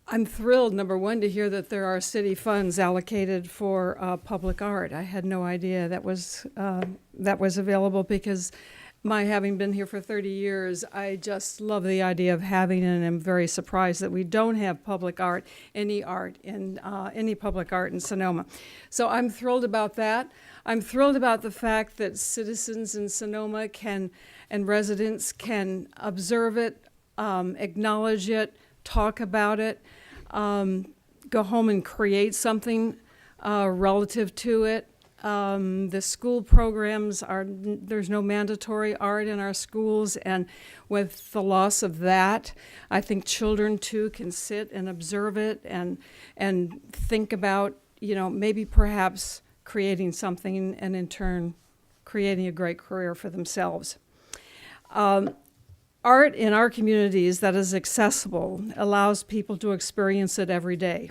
I'm thrilled, number one, to hear that there are city funds allocated for public art. I had no idea that was available, because my having been here for 30 years, I just love the idea of having it, and I'm very surprised that we don't have public art, any public art in Sonoma. So I'm thrilled about that. I'm thrilled about the fact that citizens in Sonoma and residents can observe it, acknowledge it, talk about it, go home and create something relative to it. The school programs there's no mandatory art in our schools, and with the loss of that, I think children too can sit and observe it and think about, maybe perhaps creating something, and in turn creating a great career for themselves. Art in our communities that is accessible allows people to experience it every day.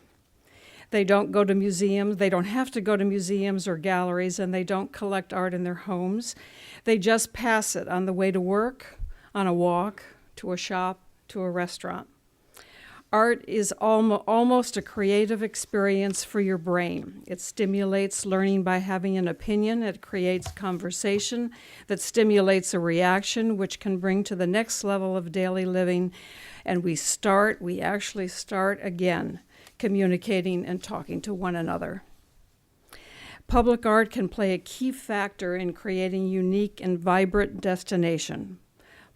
They don't go to museums, they don't have to go to museums or galleries, and they don't collect art in their homes. They just pass it on the way to work, on a walk, to a shop, to a restaurant. Art is almost a creative experience for your brain. It stimulates learning by having an opinion. It creates conversation that stimulates a reaction, which can bring to the next level of daily living. And we actually start again, communicating and talking to one another. Public art can play a key factor in creating unique and vibrant destination.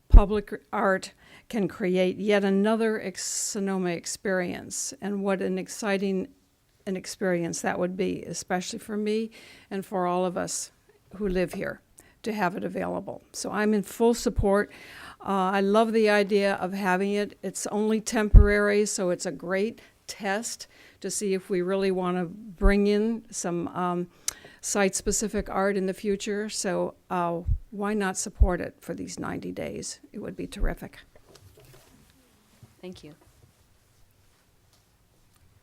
Public art can create yet another Sonoma experience, and what an exciting experience that would be, especially for me and for all of us who live here, to have it available. So I'm in full support. I love the idea of having it. It's only temporary, so it's a great test to see if we really want to bring in some site-specific art in the future. So why not support it for these 90 days? It would be terrific. Thank you.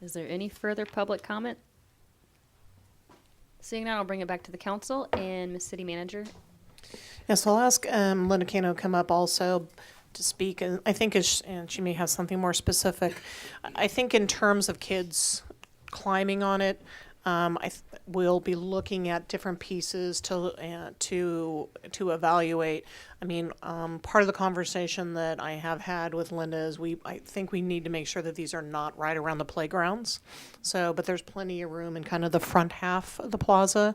Is there any further public comment? Seeing none, I'll bring it back to the council and Ms. City Manager. Yes, I'll ask Linda Cano come up also to speak, and I think and she may have something more specific. I think in terms of kids climbing on it, we'll be looking at different pieces to evaluate. I mean, part of the conversation that I have had with Linda is I think we need to make sure that these are not right around the playgrounds. So, but there's plenty of room in kind of the front half of the plaza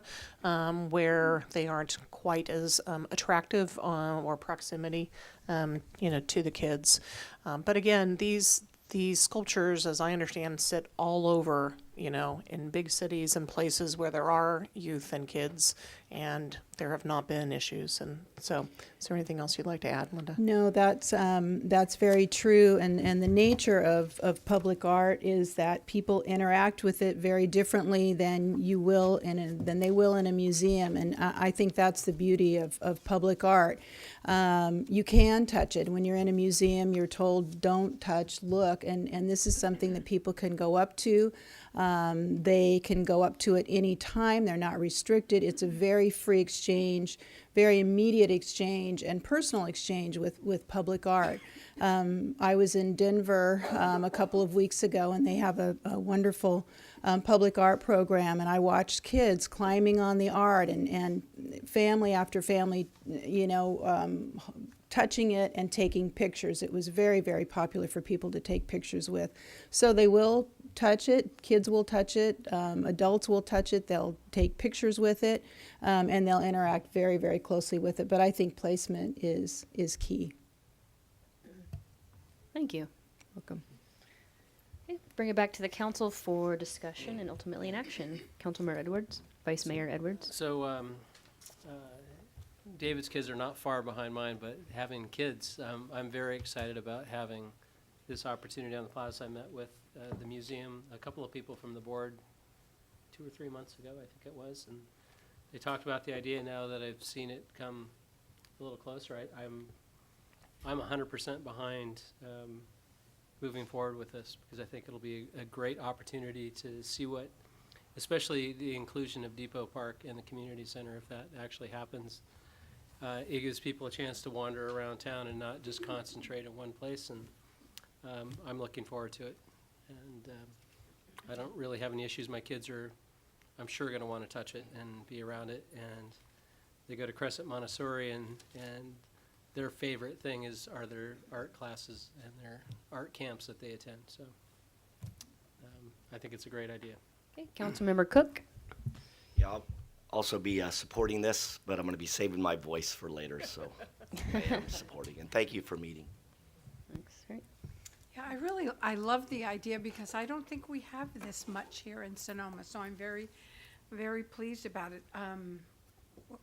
where they aren't quite as attractive or proximity, to the kids. But again, these sculptures, as I understand, sit all over, in big cities and places where there are youth and kids, and there have not been issues. And so, is there anything else you'd like to add, Linda? No, that's very true. And the nature of public art is that people interact with it very differently than they will in a museum. And I think that's the beauty of public art. You can touch it. When you're in a museum, you're told don't touch, look, and this is something that people can go up to. They can go up to it any time. They're not restricted. It's a very free exchange, very immediate exchange and personal exchange with public art. I was in Denver a couple of weeks ago, and they have a wonderful public art program, and I watched kids climbing on the art and family after family, touching it and taking pictures. It was very, very popular for people to take pictures with. So they will touch it, kids will touch it, adults will touch it, they'll take pictures with it, and they'll interact very, very closely with it. But I think placement is key. Thank you. Welcome. Okay, bring it back to the council for discussion and ultimately an action. Councilmember Edwards, Vice Mayor Edwards. So David's kids are not far behind mine, but having kids, I'm very excited about having this opportunity on the plaza. I met with the museum, a couple of people from the board 2 or 3 months ago, I think it was, and they talked about the idea. Now that I've seen it come a little closer, I'm 100% behind moving forward with this, because I think it'll be a great opportunity to see what especially the inclusion of Depot Park and the community center, if that actually happens. It gives people a chance to wander around town and not just concentrate in one place, and I'm looking forward to it. And I don't really have any issues. My kids are, I'm sure, going to want to touch it and be around it. And they go to Crescent Montessori, and their favorite thing are their art classes and their art camps that they attend. So I think it's a great idea. Okay, Councilmember Cook. Yeah, I'll also be supporting this, but I'm going to be saving my voice for later, so I am supporting. And thank you for meeting. Thanks. Great. Yeah, I love the idea because I don't think we have this much here in Sonoma, so I'm very, very pleased about it.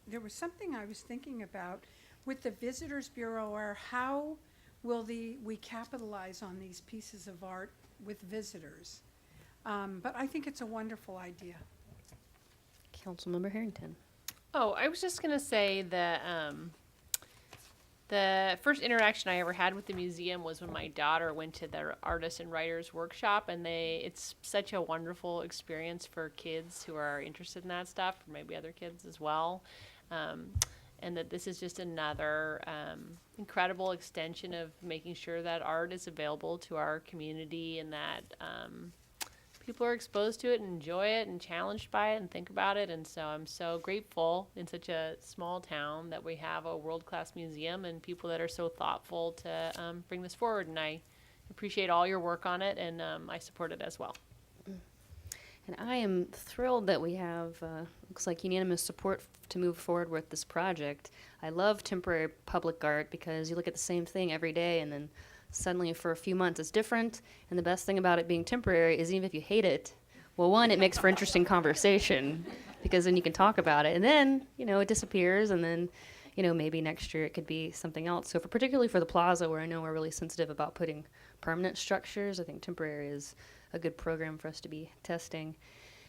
There was something I was thinking about with the Visitors Bureau, or how will we capitalize on these pieces of art with visitors? But I think it's a wonderful idea. Councilmember Harrington. Oh, I was just gonna say that the first interaction I ever had with the museum was when my daughter went to their artists and writers workshop, and it's such a wonderful experience for kids who are interested in that stuff, or maybe other kids as well. And that this is just another incredible extension of making sure that art is available to our community, and that people are exposed to it and enjoy it and challenged by it and think about it. And so I'm so grateful in such a small town that we have a world-class museum and people that are so thoughtful to bring this forward. And I appreciate all your work on it, and I support it as well. And I am thrilled that we have, looks like unanimous support to move forward with this project. I love temporary public art because you look at the same thing every day, and then suddenly for a few months it's different. And the best thing about it being temporary is even if you hate it, well, one, it makes for interesting conversation because then you can talk about it. And then, it disappears, and then, maybe next year it could be something else. So particularly for the plaza, where I know we're really sensitive about putting permanent structures, I think temporary is a good program for us to be testing.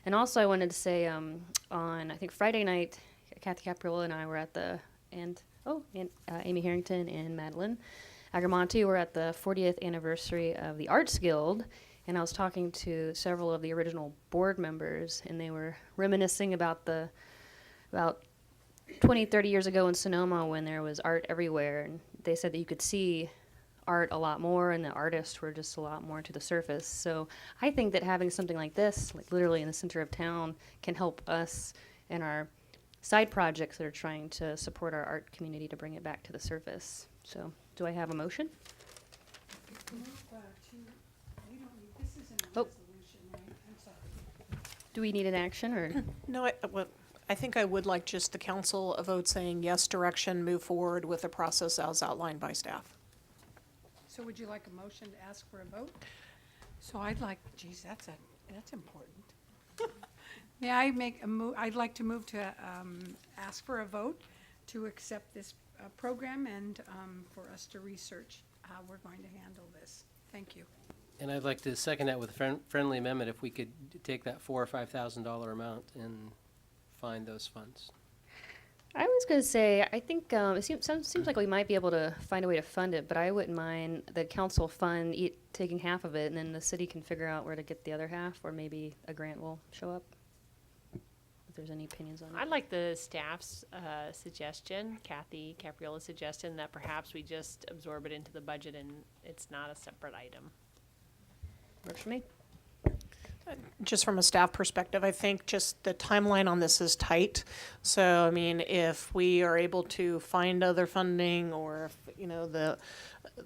And also I wanted to say on, I think Friday night, Kathy Capriola and I were at Amy Harrington and Madeline Agramonte were at the 40th anniversary of the Arts Guild, and I was talking to several of the original board members, and they were reminiscing about 20, 30 years ago in Sonoma when there was art everywhere, and they said that you could see art a lot more and the artists were just a lot more to the surface. So I think that having something like this, like literally in the center of town, can help us and our side projects that are trying to support our art community to bring it back to the surface. So do I have a motion? Oh. Do we need an action, or? No, I think I would like just the council a vote saying yes direction, move forward with the process as outlined by staff. So would you like a motion to ask for a vote? So I'd like, geez, that's important. May I make a move? I'd like to move to ask for a vote to accept this program and for us to research how we're going to handle this. Thank you. And I'd like to second that with a friendly amendment, if we could take that $4,000 or $5,000 amount and find those funds. I was going to say, I think it seems like we might be able to find a way to fund it, but I wouldn't mind the council fund taking half of it, and then the city can figure out where to get the other half, or maybe a grant will show up. If there's any opinions on it. I'd like the staff's suggestion, Kathy Capriola's suggestion, that perhaps we just absorb it into the budget and it's not a separate item. Works for me. Just from a staff perspective, I think just the timeline on this is tight. So, I mean, if we are able to find other funding, or if,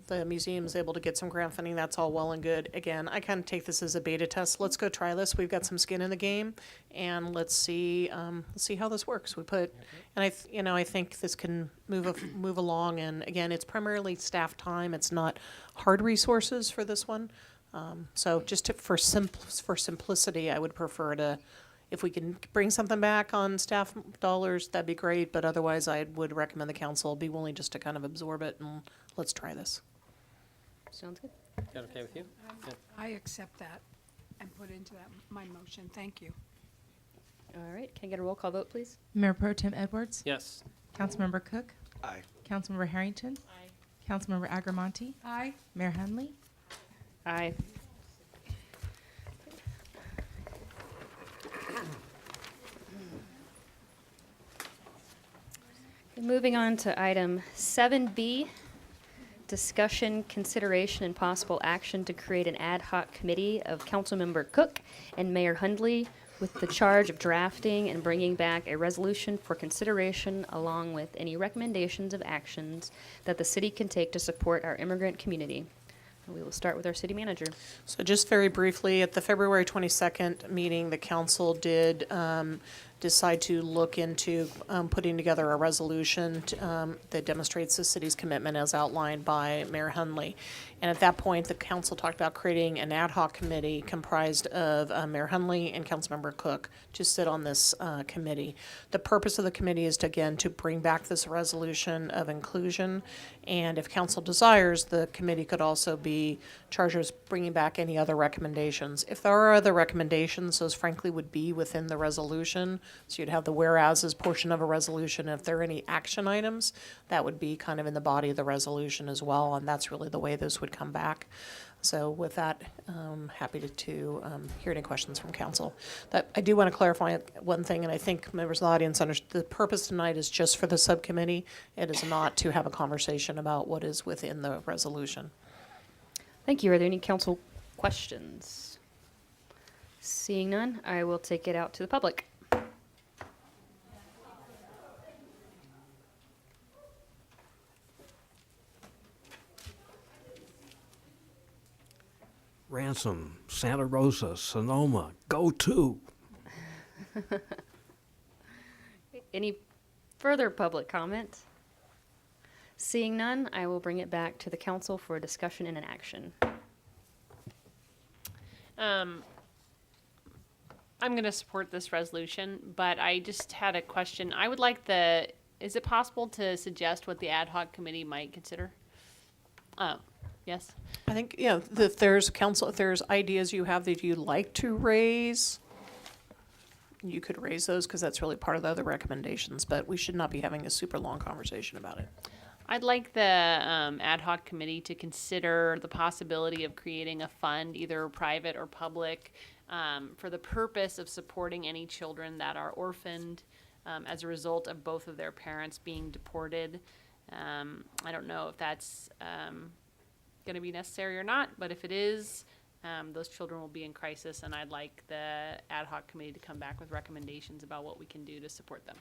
the museum is able to get some grant funding, that's all well and good. Again, I kind of take this as a beta test. Let's go try this. We've got some skin in the game, and let's see how this works. And I think this can move along. And again, it's primarily staff time. It's not hard resources for this one. So just for simplicity, I would prefer to, if we can bring something back on staff dollars, that'd be great. But otherwise, I would recommend the council be willing just to kind of absorb it, and let's try this. Sounds good. Is that okay with you? Yeah. I accept that and put into that my motion. Thank you. All right. Can I get a roll call vote, please? Mayor Pro Tem Edwards? Yes. Councilmember Cook? Aye. Councilmember Harrington? Aye. Councilmember Agramonte? Aye. Mayor Hundley? Aye. Moving on to item 7B, discussion, consideration, and possible action to create an ad hoc committee of Councilmember Cook and Mayor Hundley with the charge of drafting and bringing back a resolution for consideration along with any recommendations of actions that the city can take to support our immigrant community. We will start with our city manager. So just very briefly, at the February 22nd meeting, the council did decide to look into putting together a resolution that demonstrates the city's commitment as outlined by Mayor Hundley. And at that point, the council talked about creating an ad hoc committee comprised of Mayor Hundley and Councilmember Cook to sit on this committee. The purpose of the committee is to, again, to bring back this resolution of inclusion. And if council desires, the committee could also be charged with bringing back any other recommendations. If there are other recommendations, those frankly would be within the resolution. So you'd have the whereases portion of a resolution. If there are any action items, that would be kind of in the body of the resolution as well. And that's really the way this would come back. So with that, happy to hear any questions from council. That I do want to clarify one thing, and I think members of the audience understand the purpose tonight is just for the subcommittee. It is not to have a conversation about what is within the resolution. Thank you. Are there any council questions? Seeing none, I will take it out to the public. Ransom, Santa Rosa, Sonoma, go to. Any further public comment? Seeing none, I will bring it back to the council for a discussion and an action. I'm going to support this resolution, but I just had a question. I would like is it possible to suggest what the ad hoc committee might consider? Yes. I think, yeah, if there's council, if there's ideas you have that you'd like to raise, you could raise those because that's really part of the other recommendations, but we should not be having a super long conversation about it. I'd like the ad hoc committee to consider the possibility of creating a fund, either private or public, for the purpose of supporting any children that are orphaned as a result of both of their parents being deported. I don't know if that's going to be necessary or not, but if it is, those children will be in crisis, and I'd like the ad hoc committee to come back with recommendations about what we can do to support them.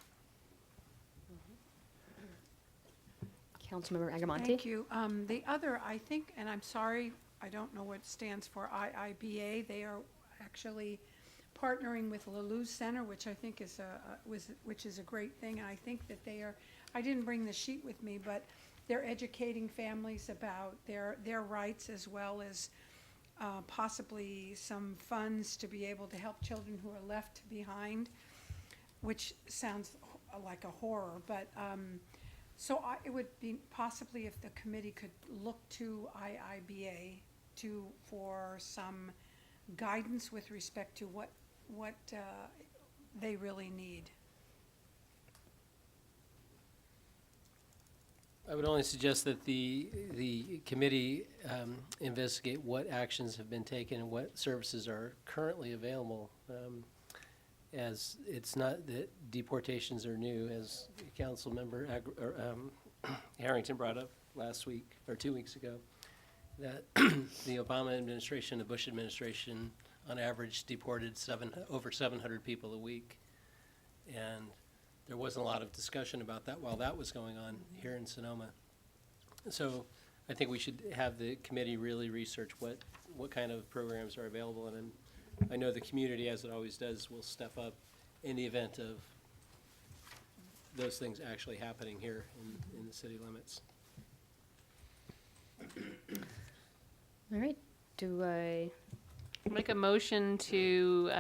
Councilmember Agamonte. Thank you. The other, I think, and I'm sorry, I don't know what it stands for, IIBA. They are actually partnering with LaLuz Center, which I think is which is a great thing. And I think that they are. I didn't bring the sheet with me, but they're educating families about their rights, as well as possibly some funds to be able to help children who are left behind, which sounds like a horror, but. So it would be possibly if the committee could look to IIBA for some guidance with respect to what they really need. I would only suggest that the committee investigate what actions have been taken and what services are currently available. As it's not that deportations are new, as Council Member Harrington brought up last week or 2 weeks ago, that the Obama administration, the Bush administration, on average deported over 700 people a week, and there wasn't a lot of discussion about that while that was going on here in Sonoma. So I think we should have the committee really research what kind of programs are available, and I know the community, as it always does, will step up in the event of those things actually happening here in the city limits. All right. Do I make a motion to?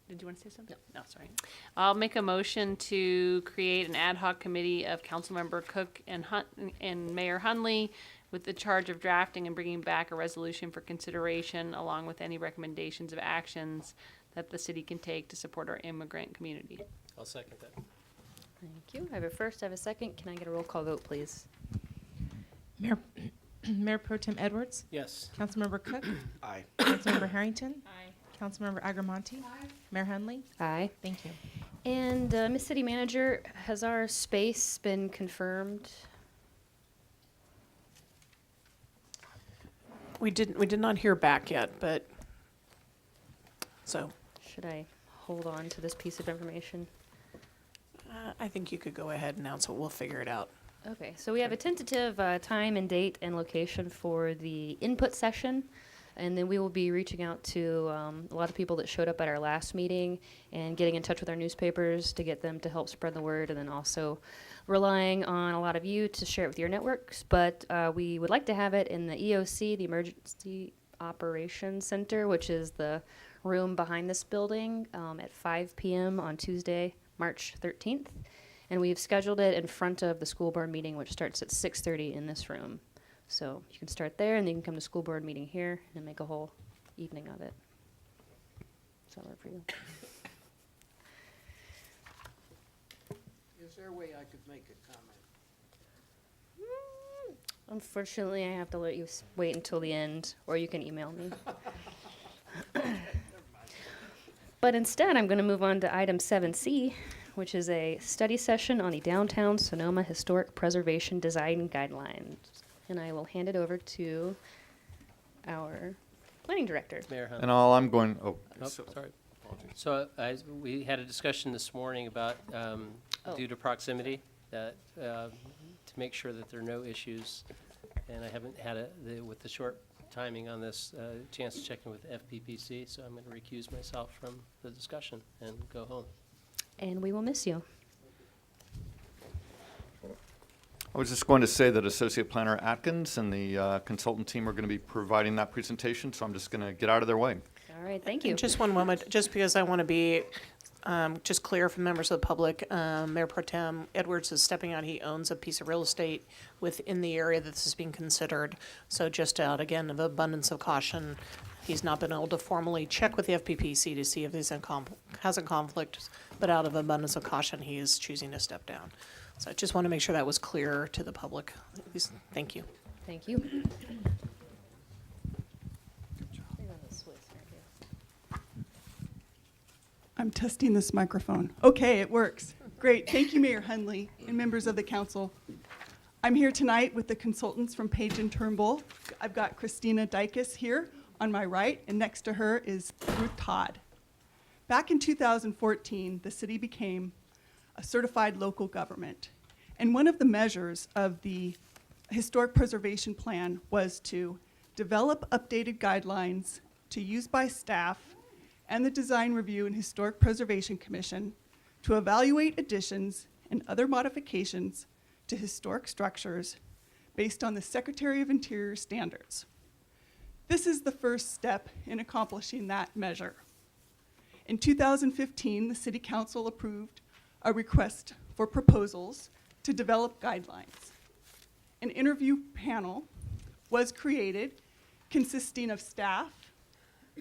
Did you want to say something? No, sorry. I'll make a motion to create an ad hoc committee of Councilmember Cook and Mayor Hundley, with the charge of drafting and bringing back a resolution for consideration, along with any recommendations of actions that the city can take to support our immigrant community. I'll second that. Thank you. I have a first, I have a second. Can I get a roll call vote, please? Mayor Pro Tem Edwards? Yes. Councilmember Cook? Aye. Councilmember Harrington? Aye. Councilmember Agramonte? Aye. Mayor Hundley? Aye. Thank you. And Miss City Manager, has our space been confirmed? We did not hear back yet, but, so, Should I hold on to this piece of information? I think you could go ahead and announce it. We'll figure it out. Okay, so we have a tentative time and date and location for the input session. And then we will be reaching out to a lot of people that showed up at our last meeting and getting in touch with our newspapers to get them to help spread the word, and then also relying on a lot of you to share it with your networks. But we would like to have it in the EOC, the Emergency Operations Center, which is the room behind this building, at 5 p.m. on Tuesday, March 13th. And we've scheduled it in front of the school board meeting, which starts at 6:30 in this room. So you can start there, and then you can come to school board meeting here and make a whole evening of it. Does that work for you? Is there a way I could make a comment? Unfortunately, I have to let you wait until the end, or you can email me. But instead, I'm going to move on to item 7C, which is a study session on the Downtown Sonoma Historic Preservation Design Guidelines. And I will hand it over to our planning director. Mayor Hunt. And all I'm going, Oh, sorry. So we had a discussion this morning about, due to proximity, that to make sure that there are no issues, and I haven't had with the short timing on this, chance to check in with FPPC, so I'm going to recuse myself from the discussion and go home. And we will miss you. I was just going to say that Associate Planner Atkins and the consultant team are going to be providing that presentation, so I'm just going to get out of their way. All right, thank you. And just one moment, just because I want to be just clear for members of the public, Mayor Pro Tem Edwards is stepping out. He owns a piece of real estate within the area that this is being considered. So just out, again, of abundance of caution, he's not been able to formally check with the FPPC to see if there's has a conflict, but out of abundance of caution, he is choosing to step down. So I just want to make sure that was clear to the public. Thank you. Thank you. I'm testing this microphone. Okay, it works. Great. Thank you, Mayor Hundley and members of the council. I'm here tonight with the consultants from Page and Turnbull. I've got Christina Dykes here on my right, and next to her is Ruth Todd. Back in 2014, the city became a certified local government. And one of the measures of the Historic Preservation Plan was to develop updated guidelines to use by staff and the Design Review and Historic Preservation Commission to evaluate additions and other modifications to historic structures based on the Secretary of Interior standards. This is the first step in accomplishing that measure. In 2015, the City Council approved a request for proposals to develop guidelines. An interview panel was created consisting of staff,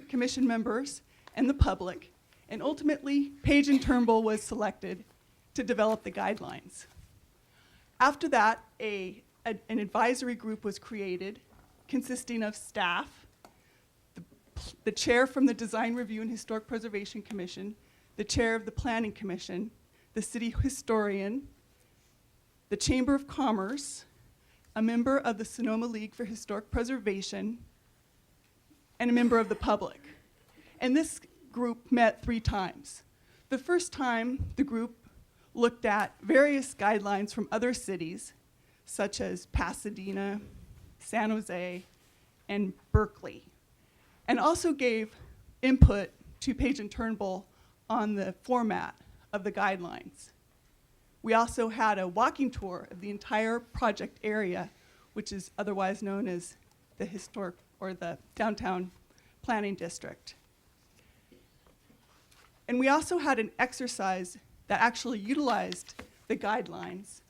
commission members, and the public, and ultimately Page and Turnbull was selected to develop the guidelines. After that, an advisory group was created consisting of staff, the chair from the Design Review and Historic Preservation Commission, the chair of the Planning Commission, the city historian, the Chamber of Commerce, a member of the Sonoma League for Historic Preservation, and a member of the public. And this group met 3 times. The first time, the group looked at various guidelines from other cities, such as Pasadena, San Jose, and Berkeley, and also gave input to Page and Turnbull on the format of the guidelines. We also had a walking tour of the entire project area, which is otherwise known as the historic or the downtown planning district. And we also had an exercise that actually utilized the guidelines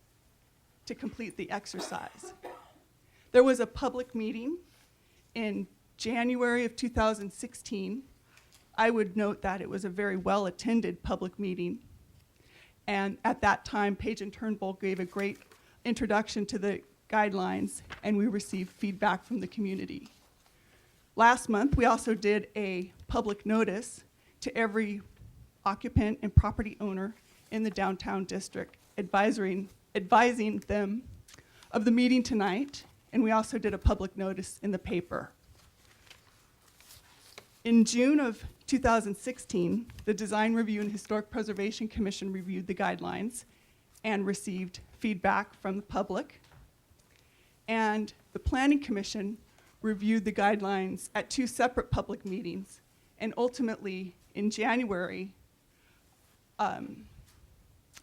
to complete the exercise. There was a public meeting in January of 2016. I would note that it was a very well-attended public meeting. And at that time, Page and Turnbull gave a great introduction to the guidelines, and we received feedback from the community. Last month, we also did a public notice to every occupant and property owner in the downtown district, advising them of the meeting tonight, and we also did a public notice in the paper. In June of 2016, the Design Review and Historic Preservation Commission reviewed the guidelines and received feedback from the public. And the Planning Commission reviewed the guidelines at 2 separate public meetings, and ultimately, in January,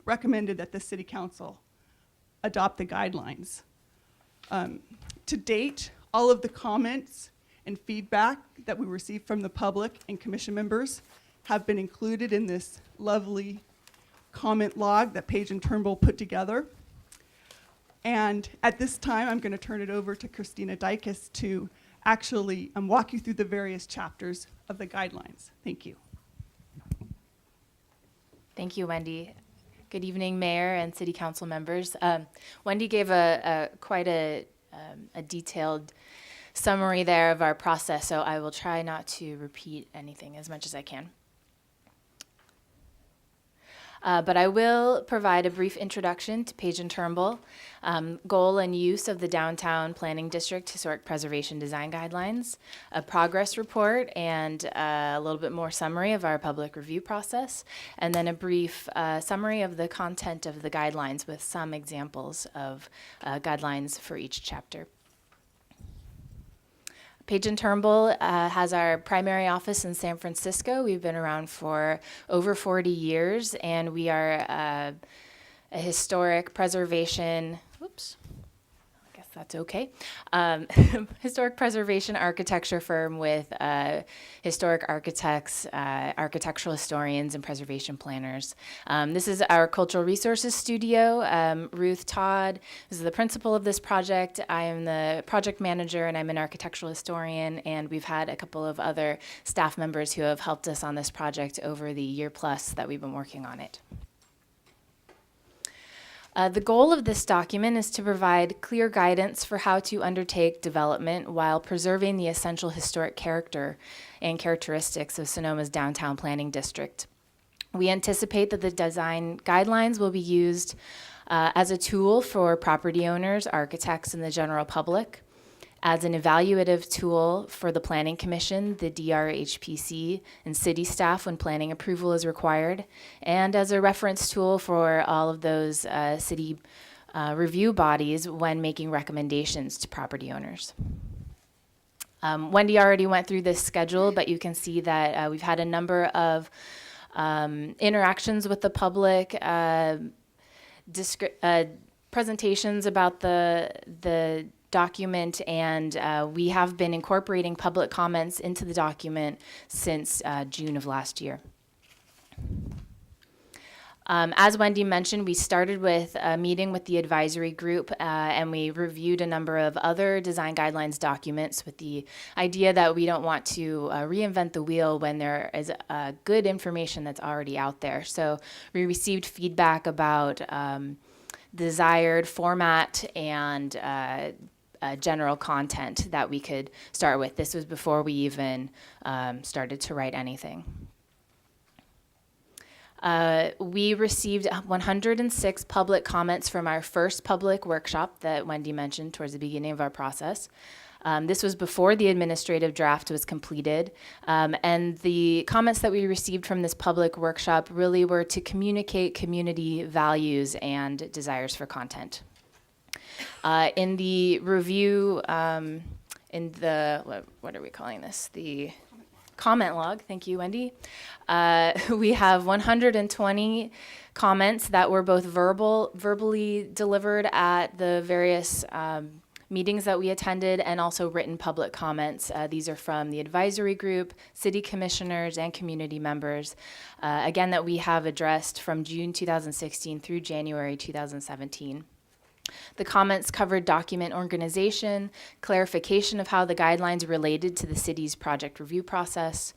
recommended that the City Council adopt the guidelines. To date, all of the comments and feedback that we received from the public and commission members have been included in this lovely comment log that Page and Turnbull put together. And at this time, I'm going to turn it over to Christina Dykes to actually walk you through the various chapters of the guidelines. Thank you. Thank you, Wendy. Good evening, Mayor and City Council members. Wendy gave quite a detailed summary there of our process, so I will try not to repeat anything as much as I can. But I will provide a brief introduction to Page and Turnbull, goal and use of the Downtown Planning District Historic Preservation Design Guidelines, a progress report, and a little bit more summary of our public review process, and then a brief summary of the content of the guidelines with some examples of guidelines for each chapter. Page and Turnbull has our primary office in San Francisco. We've been around for over 40 years, and we are a historic preservation, whoops, I guess that's okay, historic preservation architecture firm with historic architects, architectural historians, and preservation planners. This is our cultural resources studio. Ruth Todd is the principal of this project. I am the project manager, and I'm an architectural historian, and we've had a couple of other staff members who have helped us on this project over the year plus that we've been working on it. The goal of this document is to provide clear guidance for how to undertake development while preserving the essential historic character and characteristics of Sonoma's downtown planning district. We anticipate that the design guidelines will be used as a tool for property owners, architects, and the general public, as an evaluative tool for the Planning Commission, the DRHPC, and city staff when planning approval is required, and as a reference tool for all of those city review bodies when making recommendations to property owners. Wendy already went through this schedule, but you can see that we've had a number of interactions with the public, presentations about the document, and we have been incorporating public comments into the document since June of last year. As Wendy mentioned, we started with a meeting with the advisory group, and we reviewed a number of other design guidelines documents with the idea that we don't want to reinvent the wheel when there is good information that's already out there. So we received feedback about desired format and general content that we could start with. This was before we even started to write anything. We received 106 public comments from our first public workshop that Wendy mentioned towards the beginning of our process. This was before the administrative draft was completed, and the comments that we received from this public workshop really were to communicate community values and desires for content. In the review, in the, what are we calling this? The comment log, thank you, Wendy. We have 120 comments that were both verbally delivered at the various meetings that we attended, and also written public comments. These are from the advisory group, city commissioners, and community members, again, that we have addressed from June 2016 through January 2017. The comments covered document organization, clarification of how the guidelines related to the city's project review process,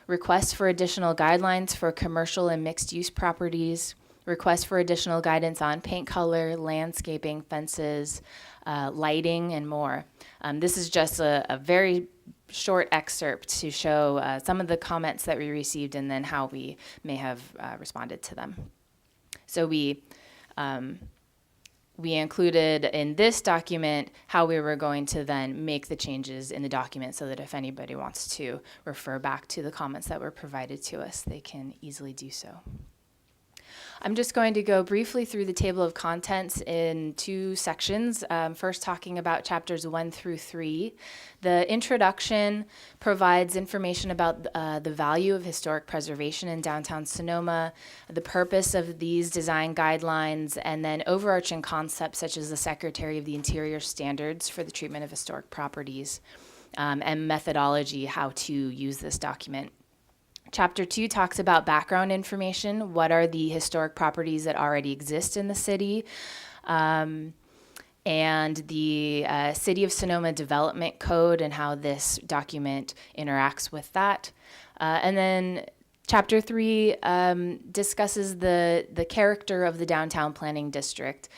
requests for additional guidelines for commercial and mixed-use properties, requests for additional guidance on paint color, landscaping, fences, lighting, and more. This is just a very short excerpt to show some of the comments that we received and then how we may have responded to them. So we included in this document how we were going to then make the changes in the document so that if anybody wants to refer back to the comments that were provided to us, they can easily do so. I'm just going to go briefly through the table of contents in two sections. First, talking about chapters 1 through 3. The introduction provides information about the value of historic preservation in downtown Sonoma, the purpose of these design guidelines, and then overarching concepts such as the Secretary of the Interior standards for the treatment of historic properties, and methodology, how to use this document. Chapter 2 talks about background information. What are the historic properties that already exist in the city? And the City of Sonoma Development Code and how this document interacts with that. And then Chapter 3 discusses the character of the downtown planning district.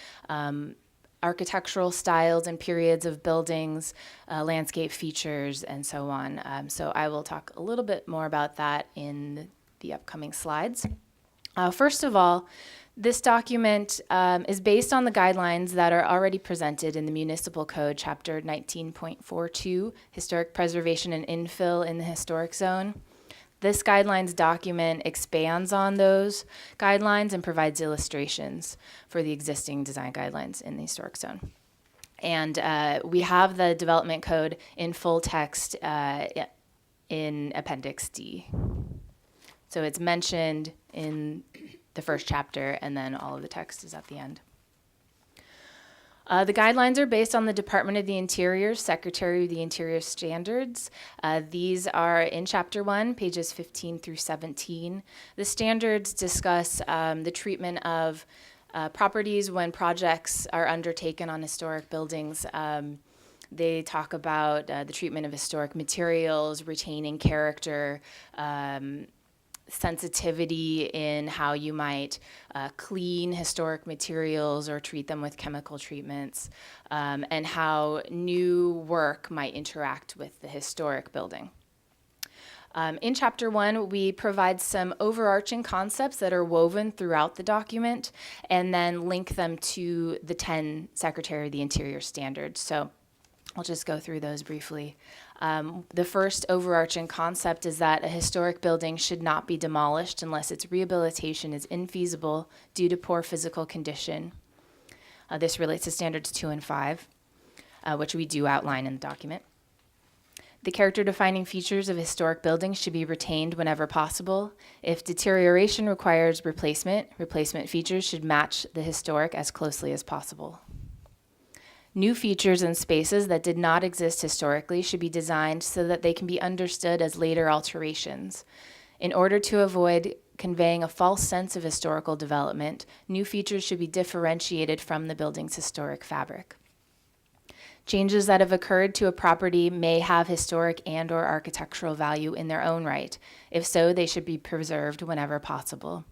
Architectural styles and periods of buildings, landscape features, and so on. So I will talk a little bit more about that in the upcoming slides. First of all, this document is based on the guidelines that are already presented in the Municipal Code, Chapter 19.42, Historic Preservation and Infill in the Historic Zone. This guidelines document expands on those guidelines and provides illustrations for the existing design guidelines in the historic zone. And we have the development code in full text in Appendix D. So it's mentioned in the first chapter, and then all of the text is at the end. The guidelines are based on the Department of the Interior, Secretary of the Interior standards. These are in Chapter 1, pages 15 through 17. The standards discuss the treatment of properties when projects are undertaken on historic buildings. They talk about the treatment of historic materials, retaining character, sensitivity in how you might clean historic materials or treat them with chemical treatments, and how new work might interact with the historic building. In Chapter 1, we provide some overarching concepts that are woven throughout the document and then link them to the 10 Secretary of the Interior standards. So I'll just go through those briefly. The first overarching concept is that a historic building should not be demolished unless its rehabilitation is infeasible due to poor physical condition. This relates to standards 2 and 5, which we do outline in the document. The character-defining features of historic buildings should be retained whenever possible. If deterioration requires replacement, replacement features should match the historic as closely as possible. New features and spaces that did not exist historically should be designed so that they can be understood as later alterations. In order to avoid conveying a false sense of historical development, new features should be differentiated from the building's historic fabric. Changes that have occurred to a property may have historic and/or architectural value in their own right. If so, they should be preserved whenever possible.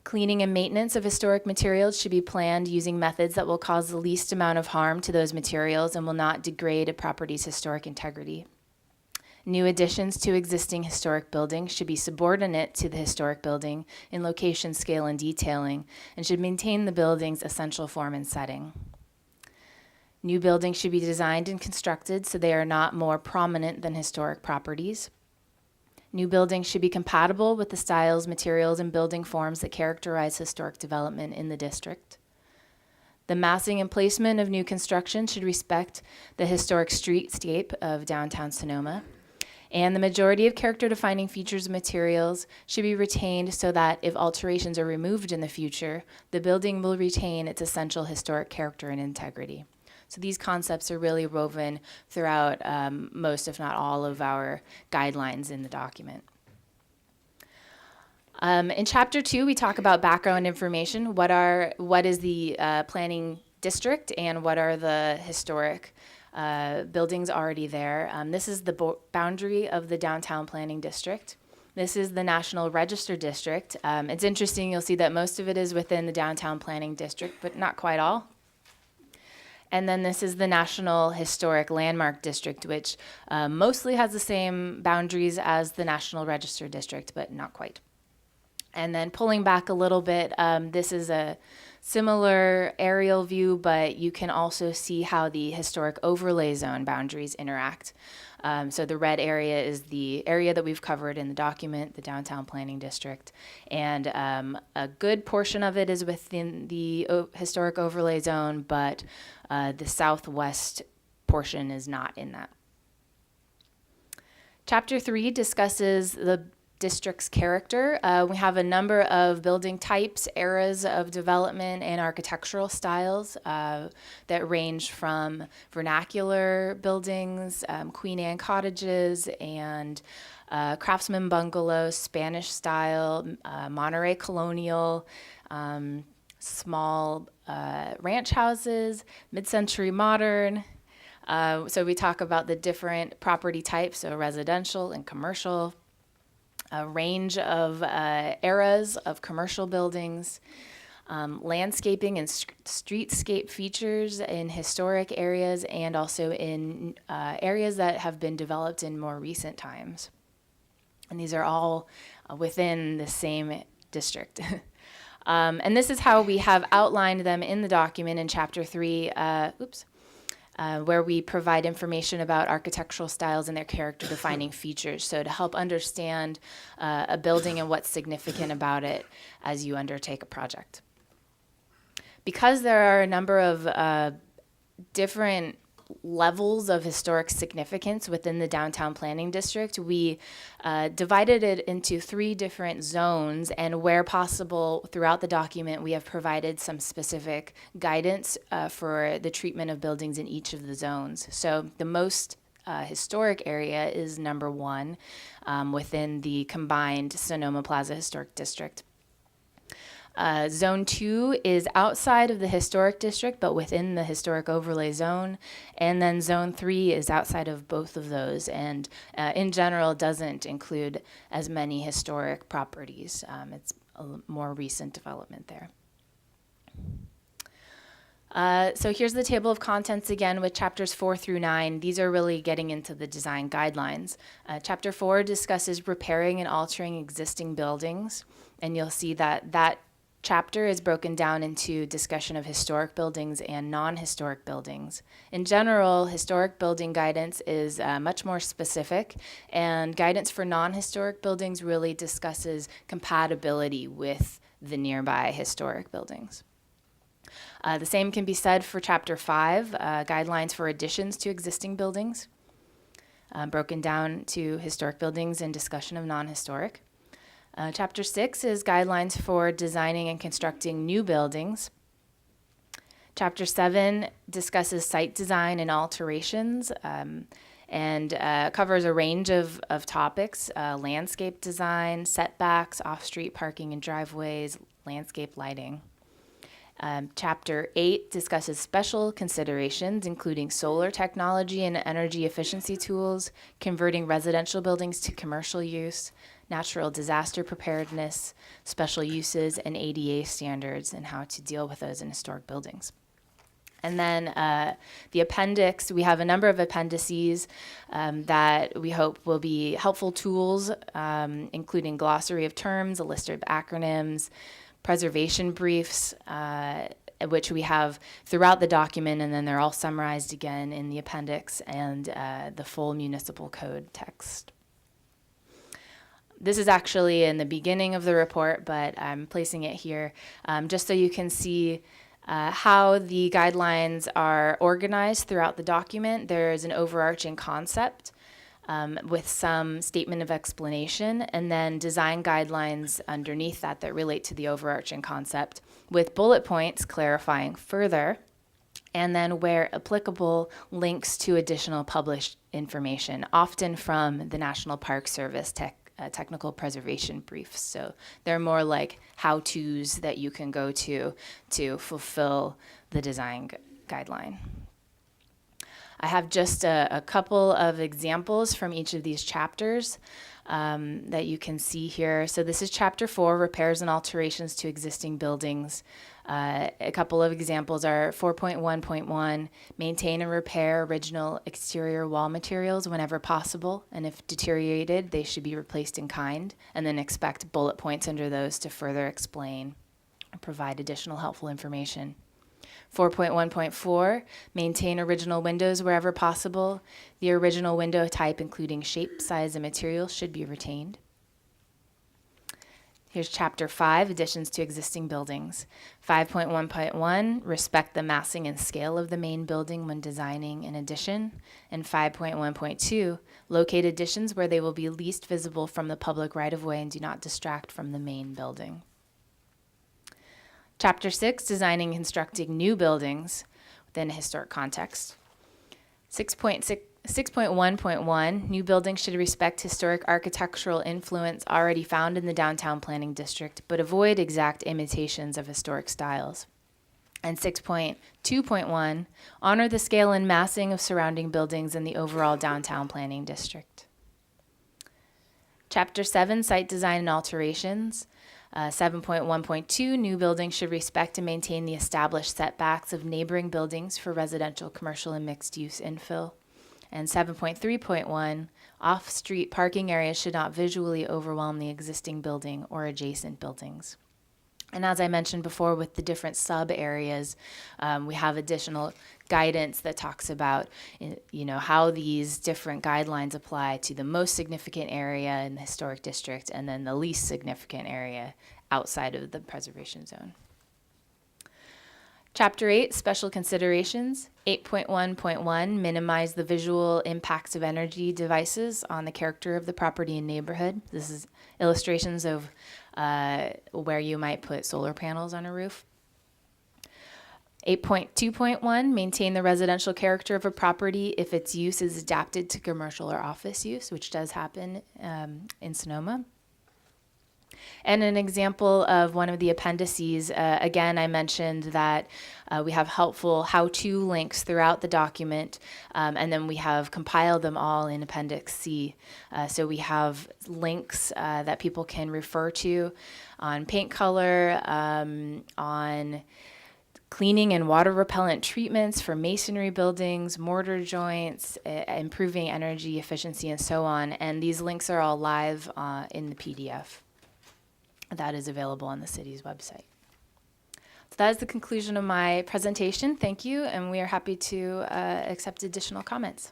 Cleaning and maintenance of historic materials should be planned using methods that will cause the least amount of harm to those materials and will not degrade a property's historic integrity. New additions to existing historic buildings should be subordinate to the historic building in location, scale, and detailing, and should maintain the building's essential form and setting. New buildings should be designed and constructed so they are not more prominent than historic properties. New buildings should be compatible with the styles, materials, and building forms that characterize historic development in the district. The massing and placement of new construction should respect the historic streetscape of downtown Sonoma. And the majority of character-defining features and materials should be retained so that if alterations are removed in the future, the building will retain its essential historic character and integrity. So these concepts are really woven throughout most, if not all, of our guidelines in the document. In Chapter 2, we talk about background information. What is the planning district and what are the historic buildings already there? This is the boundary of the downtown planning district. This is the National Register District. It's interesting, you'll see that most of it is within the downtown planning district, but not quite all. And then this is the National Historic Landmark District, which mostly has the same boundaries as the National Register District, but not quite. And then pulling back a little bit, this is a similar aerial view, but you can also see how the historic overlay zone boundaries interact. So the red area is the area that we've covered in the document, the Downtown Planning District. And a good portion of it is within the historic overlay zone, but the southwest portion is not in that. Chapter 3 discusses the district's character. We have a number of building types, eras of development, and architectural styles that range from vernacular buildings, Queen Anne cottages, and craftsman bungalows, Spanish style, Monterey colonial, small ranch houses, mid-century modern. So we talk about the different property types, so residential and commercial, a range of eras of commercial buildings, landscaping and streetscape features in historic areas and also in areas that have been developed in more recent times. And these are all within the same district. And this is how we have outlined them in the document in Chapter 3, where we provide information about architectural styles and their character-defining features, so to help understand a building and what's significant about it as you undertake a project. Because there are a number of different levels of historic significance within the Downtown Planning District, we divided it into 3 different zones, and where possible throughout the document, we have provided some specific guidance for the treatment of buildings in each of the zones. So the most historic area is number 1 within the combined Sonoma Plaza Historic District. Zone 2 is outside of the historic district, but within the historic overlay zone. And then Zone 3 is outside of both of those, and in general doesn't include as many historic properties. It's a more recent development there. So here's the table of contents again with chapters 4 through 9. These are really getting into the design guidelines. Chapter 4 discusses repairing and altering existing buildings, and you'll see that that chapter is broken down into discussion of historic buildings and non-historic buildings. In general, historic building guidance is much more specific, and guidance for non-historic buildings really discusses compatibility with the nearby historic buildings. The same can be said for Chapter 5, guidelines for additions to existing buildings, broken down to historic buildings and discussion of non-historic. Chapter 6 is guidelines for designing and constructing new buildings. Chapter 7 discusses site design and alterations and covers a range of topics, landscape design, setbacks, off-street parking and driveways, landscape lighting. Chapter 8 discusses special considerations, including solar technology and energy efficiency tools, converting residential buildings to commercial use, natural disaster preparedness, special uses, and ADA standards, and how to deal with those in historic buildings. And then the appendix, we have a number of appendices that we hope will be helpful tools, including glossary of terms, a list of acronyms, preservation briefs, which we have throughout the document, and then they're all summarized again in the appendix, and the full municipal code text. This is actually in the beginning of the report, but I'm placing it here just so you can see how the guidelines are organized throughout the document. There is an overarching concept with some statement of explanation, and then design guidelines underneath that that relate to the overarching concept, with bullet points clarifying further, and then where applicable, links to additional published information, often from the National Park Service technical preservation briefs. So they're more like how-tos that you can go to fulfill the design guideline. I have just a couple of examples from each of these chapters that you can see here. So this is Chapter 4, Repairs and Alterations to Existing Buildings. A couple of examples are 4.1.1, maintain and repair original exterior wall materials whenever possible, and if deteriorated, they should be replaced in kind, and then expect bullet points under those to further explain or provide additional helpful information. 4.1.4, maintain original windows wherever possible. The original window type, including shape, size, and material, should be retained. Here's Chapter 5, additions to existing buildings. 5.1.1, respect the massing and scale of the main building when designing an addition. And 5.1.2, locate additions where they will be least visible from the public right-of-way and do not distract from the main building. Chapter 6, designing and constructing new buildings within a historic context. 6.1.1, new buildings should respect historic architectural influence already found in the downtown planning district, but avoid exact imitations of historic styles. And 6.2.1, honor the scale and massing of surrounding buildings in the overall downtown planning district. Chapter 7, site design and alterations. 7.1.2, new buildings should respect and maintain the established setbacks of neighboring buildings for residential, commercial, and mixed-use infill. And 7.3.1, off-street parking areas should not visually overwhelm the existing building or adjacent buildings. And as I mentioned before, with the different sub-areas, we have additional guidance that talks about, how these different guidelines apply to the most significant area in the historic district and then the least significant area outside of the preservation zone. Chapter 8, special considerations. 8.1.1, minimize the visual impacts of energy devices on the character of the property and neighborhood. This is illustrations of where you might put solar panels on a roof. 8.2.1, maintain the residential character of a property if its use is adapted to commercial or office use, which does happen in Sonoma. And an example of one of the appendices, again, I mentioned that we have helpful how-to links throughout the document, and then we have compiled them all in Appendix C. So we have links that people can refer to on paint color, on cleaning and water repellent treatments for masonry buildings, mortar joints, improving energy efficiency, and so on. And these links are all live in the PDF that is available on the city's website. So that is the conclusion of my presentation. Thank you, and we are happy to accept additional comments.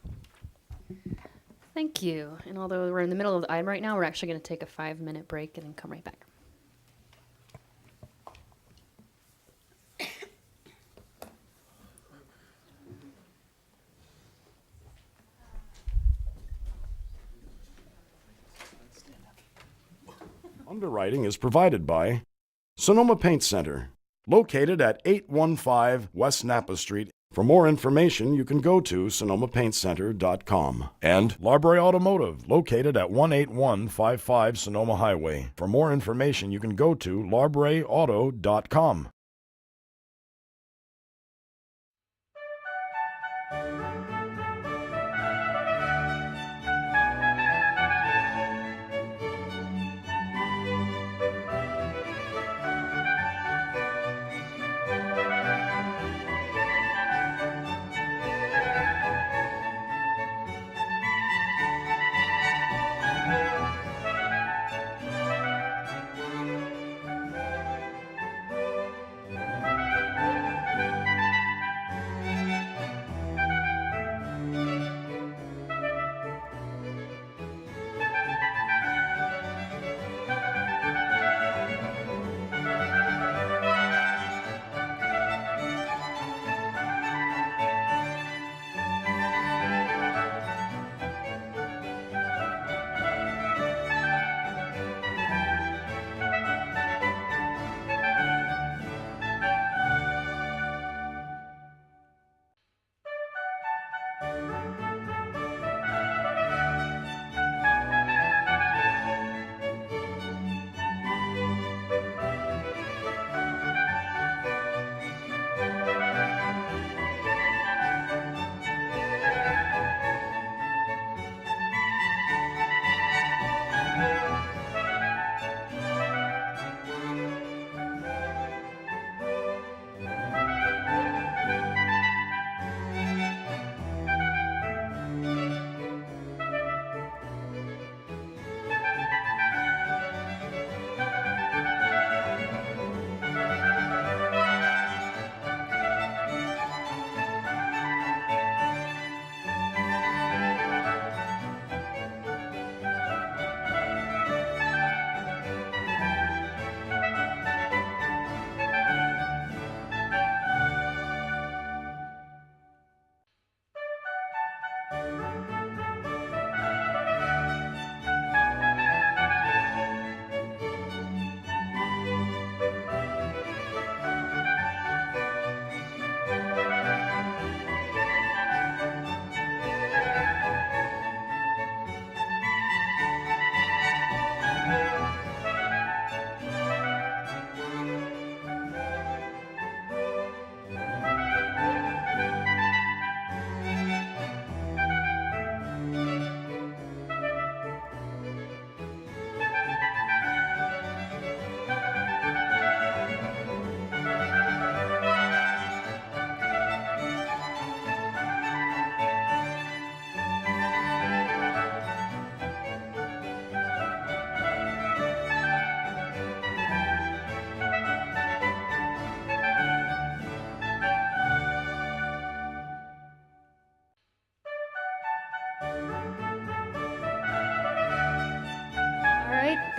Thank you. And although we're in the middle of the item right now, we're actually going to take a 5-minute break and then come right back. Underwriting is provided by Sonoma Paint Center, located at 815 West Napa Street. For more information, you can go to sonomapaintcenter.com. And Larbury Automotive, located at 18155 Sonoma Highway. For more information, you can go to larburyauto.com.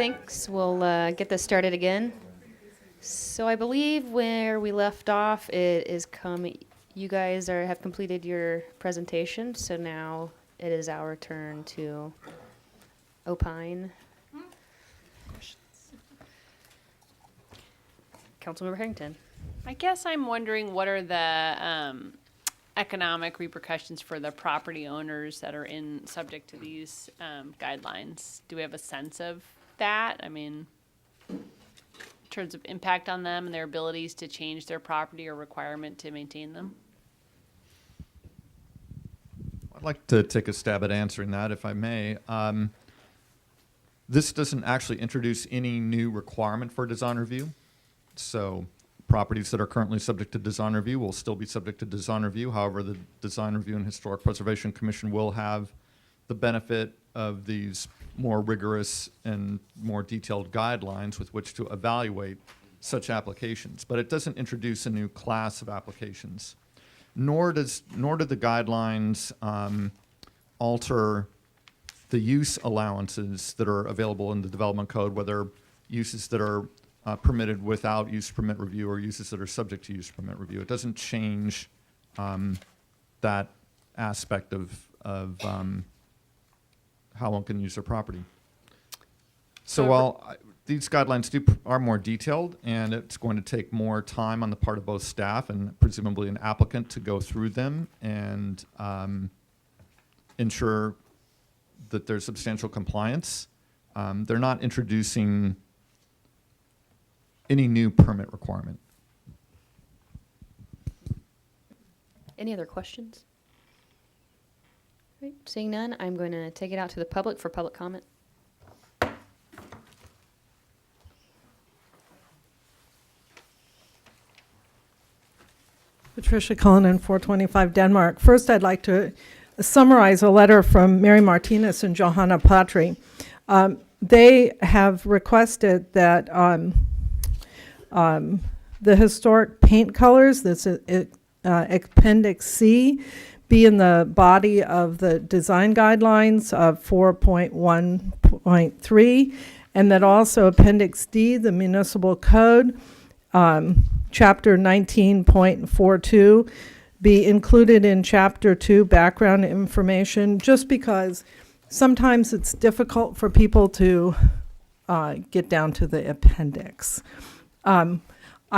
Thanks. We'll get this started again. So I believe where we left off, it is you guys have completed your presentation, so now it is our turn to opine. Councilmember Harrington. I guess I'm wondering what are the economic repercussions for the property owners that are subject to these guidelines? Do we have a sense of that? I mean, in terms of impact on them and their abilities to change their property or requirement to maintain them? I'd like to take a stab at answering that, if I may. This doesn't actually introduce any new requirement for design review. So properties that are currently subject to design review will still be subject to design review. However, the Design Review and Historic Preservation Commission will have the benefit of these more rigorous and more detailed guidelines with which to evaluate such applications. But it doesn't introduce a new class of applications. Nor do the guidelines alter the use allowances that are available in the development code, whether uses that are permitted without use permit review or uses that are subject to use permit review. It doesn't change that aspect of how one can use their property. So while these guidelines are more detailed, and it's going to take more time on the part of both staff and presumably an applicant to go through them and ensure that there's substantial compliance, they're not introducing any new permit requirement. Any other questions? Right, seeing none, I'm going to take it out to the public for public comment. Patricia Cullinan, 425 Denmark. First, I'd like to summarize a letter from Mary Martinez and Johanna Patry. They have requested that the historic paint colors, this Appendix C, be in the body of the design guidelines of 4.1.3, and that also Appendix D, the municipal code, Chapter 19.42, be included in Chapter 2, background information, just because sometimes it's difficult for people to get down to the appendix. I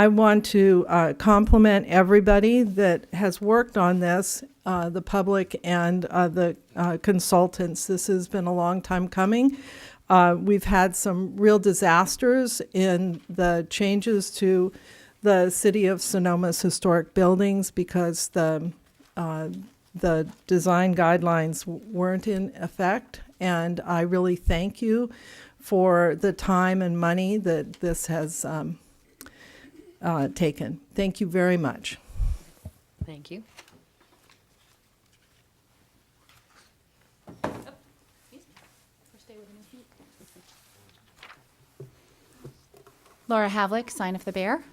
want to compliment everybody that has worked on this, the public and the consultants. This has been a long time coming. We've had some real disasters in the changes to the City of Sonoma's historic buildings because the design guidelines weren't in effect. And I really thank you for the time and money that this has taken. Thank you very much. Thank you. Laura Havlick, Sign of the Bear.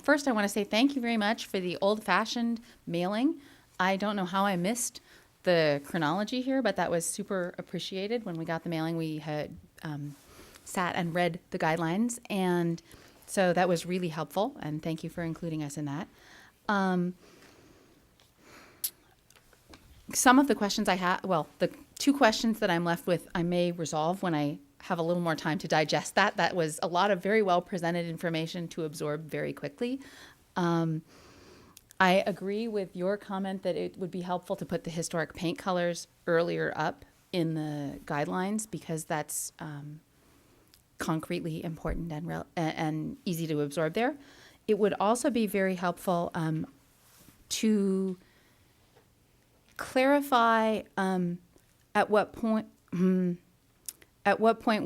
First, I want to say thank you very much for the old-fashioned mailing. I don't know how I missed the chronology here, but that was super appreciated. When we got the mailing, we had sat and read the guidelines, and so that was really helpful, and thank you for including us in that. Some of the questions I have, well, the two questions that I'm left with, I may resolve when I have a little more time to digest that. That was a lot of very well presented information to absorb very quickly. I agree with your comment that it would be helpful to put the historic paint colors earlier up in the guidelines because that's concretely important and easy to absorb there. It would also be very helpful to clarify at what point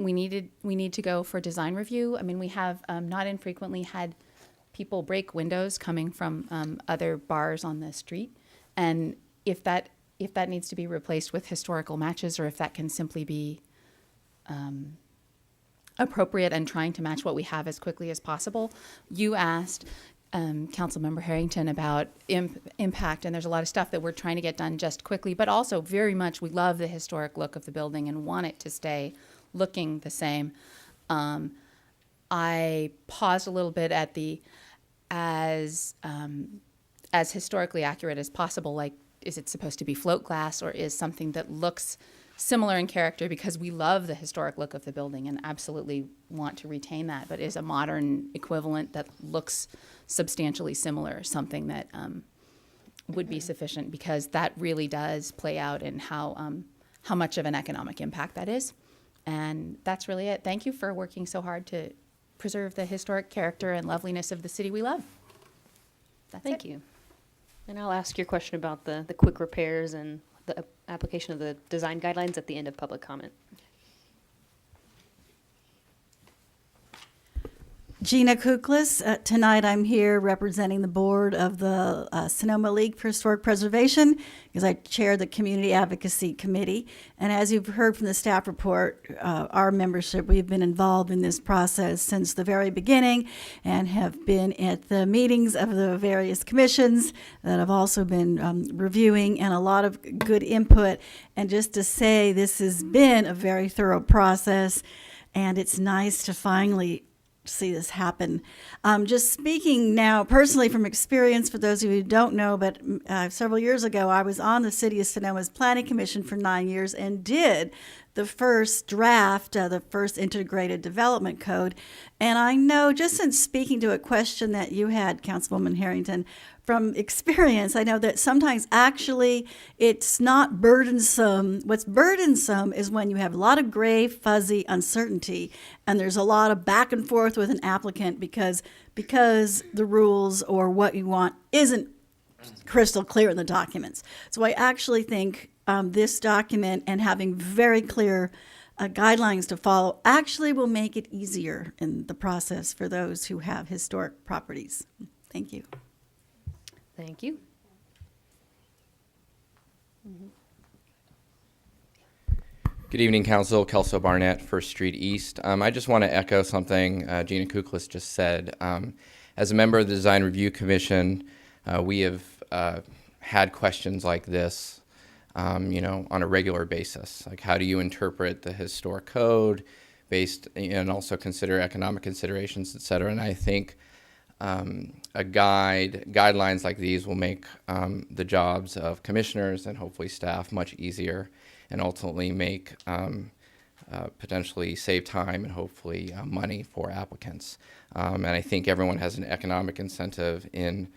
we need to go for design review. I mean, we have not infrequently had people break windows coming from other bars on the street, and if that needs to be replaced with historical matches, or if that can simply be appropriate and trying to match what we have as quickly as possible. You asked Councilmember Harrington about impact, and there's a lot of stuff that we're trying to get done just quickly, but also very much we love the historic look of the building and want it to stay looking the same. I paused a little bit at the as historically accurate as possible. Like, is it supposed to be float glass, or is something that looks similar in character, because we love the historic look of the building and absolutely want to retain that, but is a modern equivalent that looks substantially similar something that would be sufficient, because that really does play out in how much of an economic impact that is. And that's really it. Thank you for working so hard to preserve the historic character and loveliness of the city we love. Thank you. And I'll ask your question about the quick repairs and the application of the design guidelines at the end of public comment. Gina Kuklis. Tonight I'm here representing the board of the Sonoma League for Historic Preservation, because I chair the Community Advocacy Committee. And as you've heard from the staff report, our membership, we've been involved in this process since the very beginning and have been at the meetings of the various commissions that have also been reviewing, and a lot of good input. And just to say, this has been a very thorough process, and it's nice to finally see this happen. Just speaking now personally from experience, for those of you who don't know, but several years ago, I was on the City of Sonoma's Planning Commission for 9 years and did the first draft, the first integrated development code. And I know, just in speaking to a question that you had, Councilwoman Harrington, from experience, I know that sometimes actually it's not burdensome. What's burdensome is when you have a lot of gray, fuzzy uncertainty, and there's a lot of back and forth with an applicant because the rules or what you want isn't crystal clear in the documents. So I actually think this document and having very clear guidelines to follow actually will make it easier in the process for those who have historic properties. Thank you. Thank you. Good evening, Council. Kelso Barnett, First Street East. I just want to echo something Gina Kuklis just said. As a member of the Design Review Commission, we have had questions like this, on a regular basis. Like, how do you interpret the historic code based, and also consider economic considerations, et cetera? And I think guidelines like these will make the jobs of commissioners and hopefully staff much easier, and ultimately make potentially save time and hopefully money for applicants. And I think everyone has an economic incentive in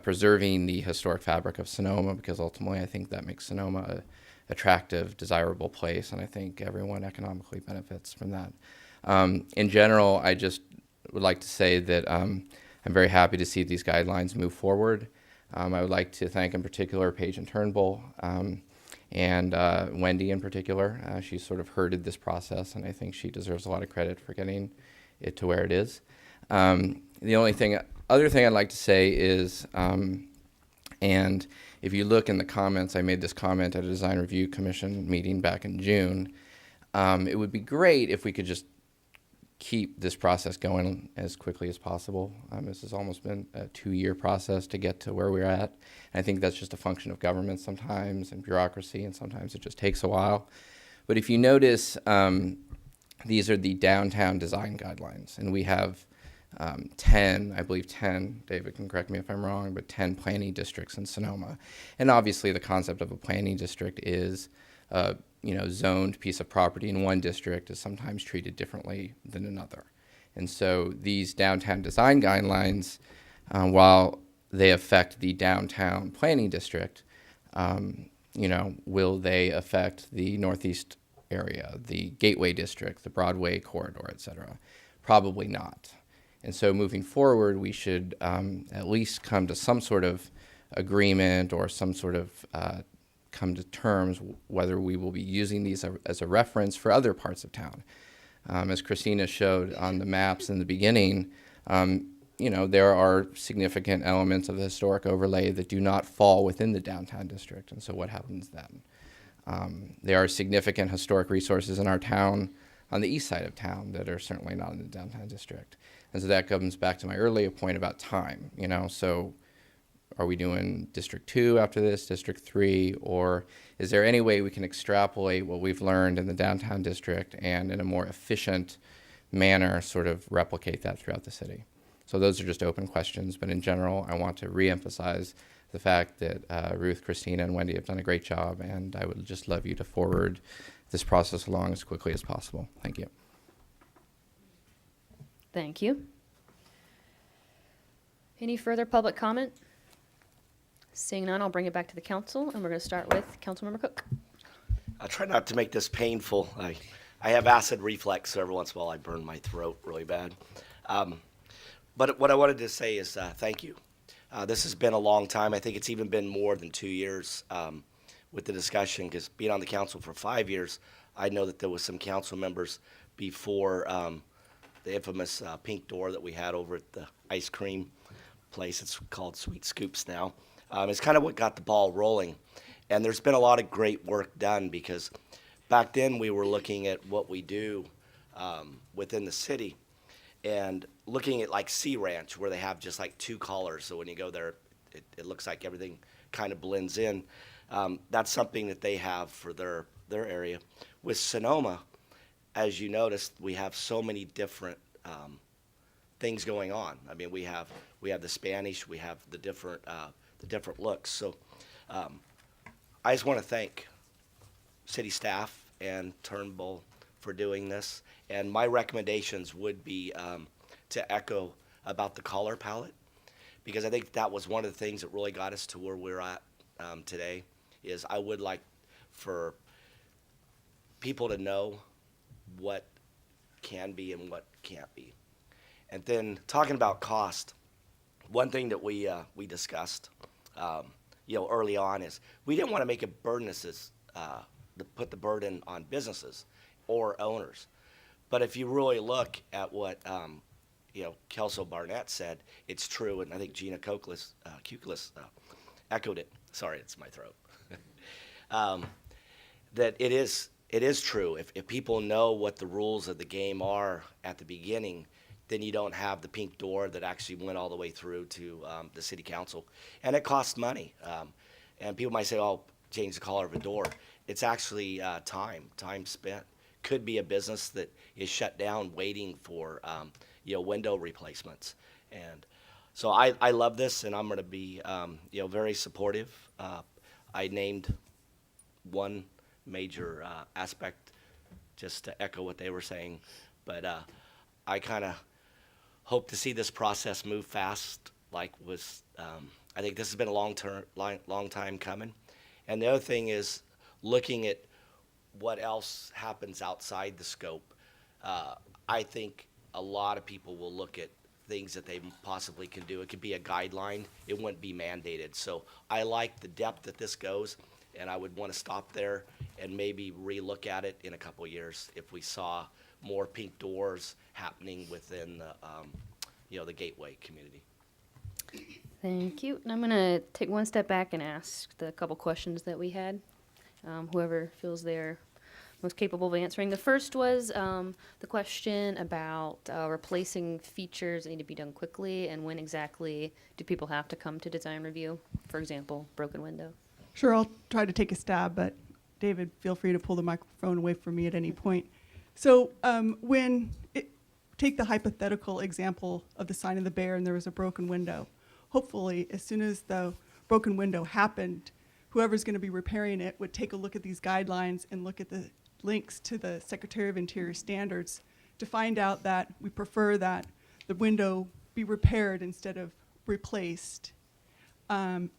preserving the historic fabric of Sonoma, because ultimately I think that makes Sonoma a attractive, desirable place, and I think everyone economically benefits from that. In general, I just would like to say that I'm very happy to see these guidelines move forward. I would like to thank in particular Paige and Turnbull, and Wendy in particular. She sort of herded this process, and I think she deserves a lot of credit for getting it to where it is. The other thing I'd like to say is, and if you look in the comments, I made this comment at a Design Review Commission meeting back in June. It would be great if we could just keep this process going as quickly as possible. This has almost been a 2-year process to get to where we're at. And I think that's just a function of government sometimes, and bureaucracy, and sometimes it just takes a while. But if you notice, these are the downtown design guidelines, and we have 10, David can correct me if I'm wrong, but 10 planning districts in Sonoma. And obviously the concept of a planning district is zoned piece of property in one district is sometimes treated differently than another. And so these downtown design guidelines, while they affect the downtown planning district, will they affect the northeast area, the Gateway District, the Broadway corridor, et cetera? Probably not. And so moving forward, we should at least come to some sort of agreement or some sort of come to terms whether we will be using these as a reference for other parts of town. As Christina showed on the maps in the beginning, there are significant elements of the historic overlay that do not fall within the downtown district. And so what happens then? There are significant historic resources in our town on the east side of town that are certainly not in the downtown district. And so that comes back to my earlier point about time, so are we doing District 2 after this, District 3, or is there any way we can extrapolate what we've learned in the downtown district and in a more efficient manner sort of replicate that throughout the city. So those are just open questions, but in general, I want to reemphasize the fact that Ruth, Christina, and Wendy have done a great job, and I would just love you to forward this process along as quickly as possible. Thank you. Thank you. Any further public comment? Seeing none, I'll bring it back to the council, and we're going to start with Councilmember Cook. I'll try not to make this painful. I have acid reflux, so every once in a while I burn my throat really bad. But what I wanted to say is thank you. This has been a long time. I think it's even been more than 2 years with the discussion, because being on the council for 5 years, I know that there was some council members before the infamous pink door that we had over at the ice cream place. It's called Sweet Scoops now. It's kind of what got the ball rolling. And there's been a lot of great work done, because back then we were looking at what we do within the city and looking at like Sea Ranch, where they have just like 2 collars. So when you go there, it looks like everything kind of blends in. That's something that they have for their area. With Sonoma, as you noticed, we have so many different things going on. I mean, we have the Spanish, we have the different looks. So I just want to thank city staff and Turnbull for doing this. And my recommendations would be to echo about the color palette, because I think that was one of the things that really got us to where we're at today. Is I would like for people to know what can be and what can't be. And then talking about cost, one thing that we discussed, early on is we didn't want to make it burdensome, to put the burden on businesses or owners. But if you really look at what Kelso Barnett said, it's true, and I think Gina Kukelis echoed it. Sorry, it's my throat. That it is true. If people know what the rules of the game are at the beginning, then you don't have the pink door that actually went all the way through to the city council. And it costs money. And people might say, oh, change the color of a door. It's actually time spent. Could be a business that is shut down waiting for window replacements. And so I love this, and I'm going to be very supportive. I named one major aspect just to echo what they were saying, but I kind of hope to see this process move fast. I think this has been a long time coming. And the other thing is looking at what else happens outside the scope. I think a lot of people will look at things that they possibly can do. It could be a guideline. It wouldn't be mandated. So I like the depth that this goes, and I would want to stop there and maybe relook at it in a couple of years if we saw more pink doors happening within the Gateway community. Thank you. And I'm going to take one step back and ask the couple questions that we had. Whoever feels they're most capable of answering. The first was the question about replacing features that need to be done quickly, and when exactly do people have to come to design review? For example, broken window. Sure, I'll try to take a stab, but David, feel free to pull the microphone away from me at any point. So take the hypothetical example of the sign of the bear and there was a broken window. Hopefully, as soon as the broken window happened, whoever's going to be repairing it would take a look at these guidelines and look at the links to the Secretary of Interior standards to find out that we prefer that the window be repaired instead of replaced. In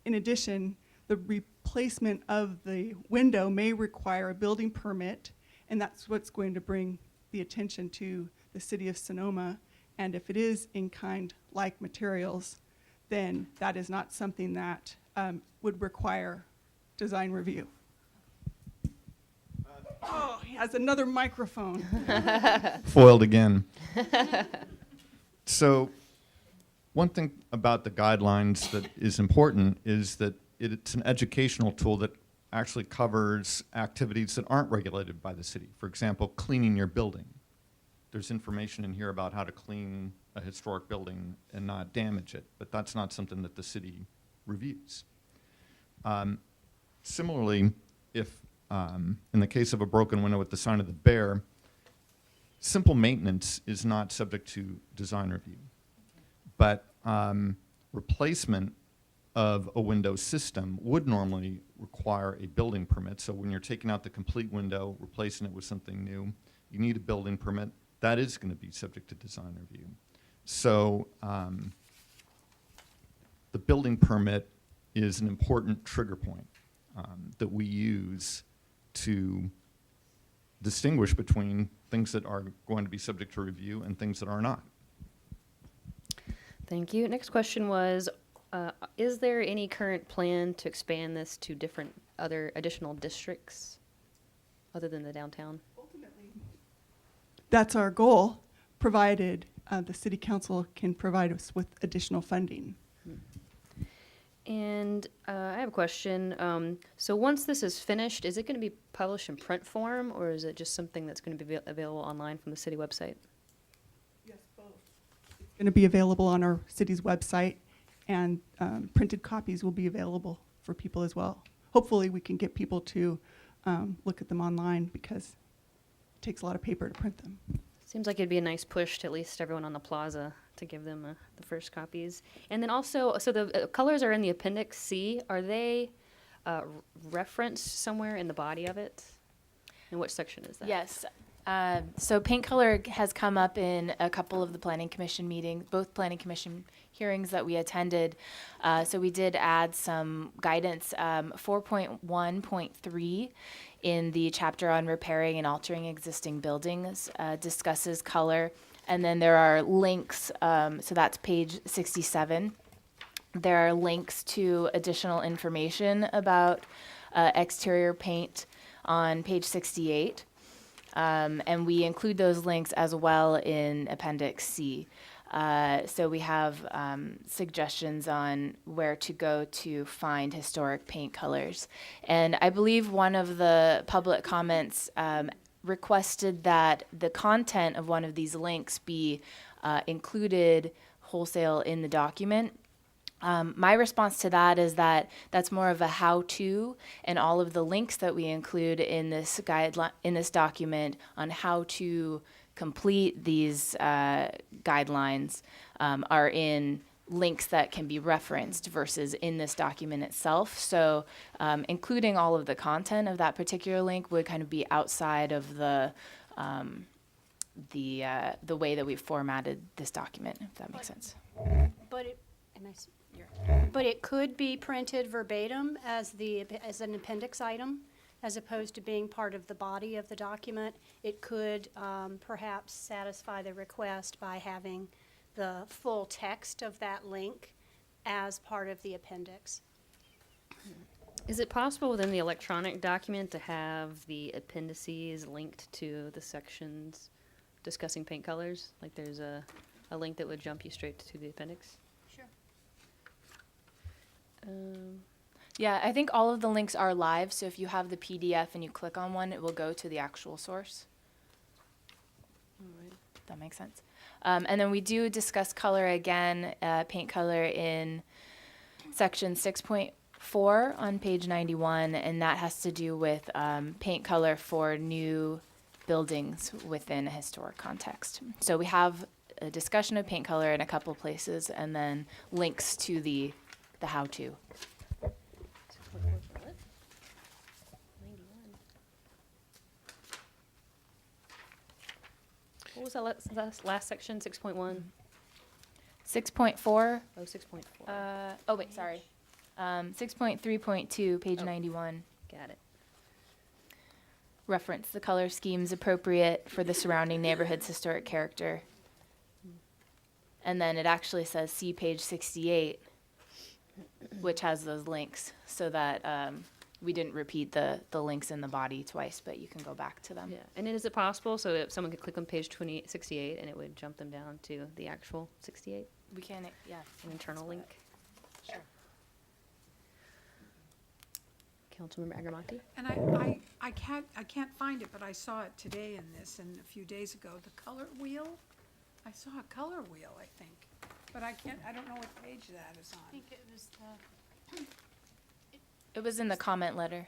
addition, the replacement of the window may require a building permit, and that's what's going to bring the attention to the city of Sonoma. And if it is in-kind like materials, then that is not something that would require design review. Oh, he has another microphone. Foiled again. So one thing about the guidelines that is important is that it's an educational tool that actually covers activities that aren't regulated by the city. For example, cleaning your building. There's information in here about how to clean a historic building and not damage it, but that's not something that the city reviews. Similarly, if in the case of a broken window with the sign of the bear, simple maintenance is not subject to design review. But replacement of a window system would normally require a building permit. So when you're taking out the complete window, replacing it with something new, you need a building permit. That is going to be subject to design review. So the building permit is an important trigger point that we use to distinguish between things that are going to be subject to review and things that are not. Thank you. Next question was, is there any current plan to expand this to different other additional districts other than the downtown? That's our goal, provided the city council can provide us with additional funding. And I have a question. So once this is finished, is it going to be published in print form, or is it just something that's going to be available online from the city website? Yes, both. It's going to be available on our city's website, and printed copies will be available for people as well. Hopefully, we can get people to look at them online, because it takes a lot of paper to print them. Seems like it'd be a nice push to at least everyone on the plaza to give them the first copies. And then also, so the colors are in the Appendix C. Are they referenced somewhere in the body of it? And which section is that? Yes. So paint color has come up in a couple of the planning commission meetings, both planning commission hearings that we attended. So we did add some guidance. 4.1.3 in the chapter on repairing and altering existing buildings discusses color. And then there are links, so that's page 67. There are links to additional information about exterior paint on page 68. And we include those links as well in Appendix C. So we have suggestions on where to go to find historic paint colors. And I believe one of the public comments requested that the content of one of these links be included wholesale in the document. My response to that is that that's more of a how-to, and all of the links that we include in this guideline, in this document, on how to complete these guidelines are in links that can be referenced versus in this document itself. So including all of the content of that particular link would kind of be outside of the way that we've formatted this document, if that makes sense. But it, but it could be printed verbatim as an appendix item, as opposed to being part of the body of the document. It could perhaps satisfy the request by having the full text of that link as part of the appendix. Is it possible within the electronic document to have the appendices linked to the sections discussing paint colors? Like there's a link that would jump you straight to the appendix? Sure. Yeah, I think all of the links are live, so if you have the PDF and you click on one, it will go to the actual source. If that makes sense. And then we do discuss color again, paint color in section 6.4 on page 91, and that has to do with paint color for new buildings within a historic context. So we have a discussion of paint color in a couple places, and then links to the how-to. What was that last section, 6.1? 6.4. Oh, 6.4. Oh, wait, sorry. 6.3.2, page 91. Got it. Reference the color schemes appropriate for the surrounding neighborhood's historic character. And then it actually says see page 68, which has those links, so that we didn't repeat the links in the body twice, but you can go back to them. Yeah, and then is it possible so if someone could click on page 68 and it would jump them down to the actual 68? We can, yeah. An internal link? Sure. Councilmember Agramonte? And I can't find it, but I saw it today in this and a few days ago. The color wheel, I saw a color wheel, I think, but I don't know what page that is on. I think it was the, It was in the comment letter.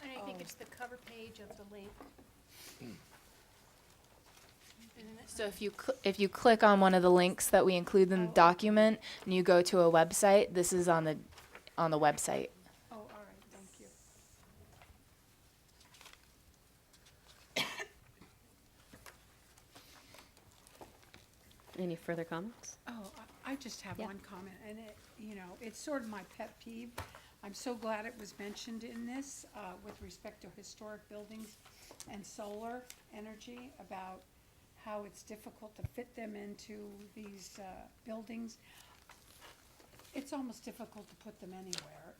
and I think it's the cover page of the link. So if you click on one of the links that we include in the document and you go to a website, this is on the website. Oh, all right, thank you. Any further comments? Oh, I just have Yeah. one comment, and it's sort of my pet peeve. I'm so glad it was mentioned in this, with respect to historic buildings and solar energy, about how it's difficult to fit them into these, buildings. It's almost difficult to put them anywhere,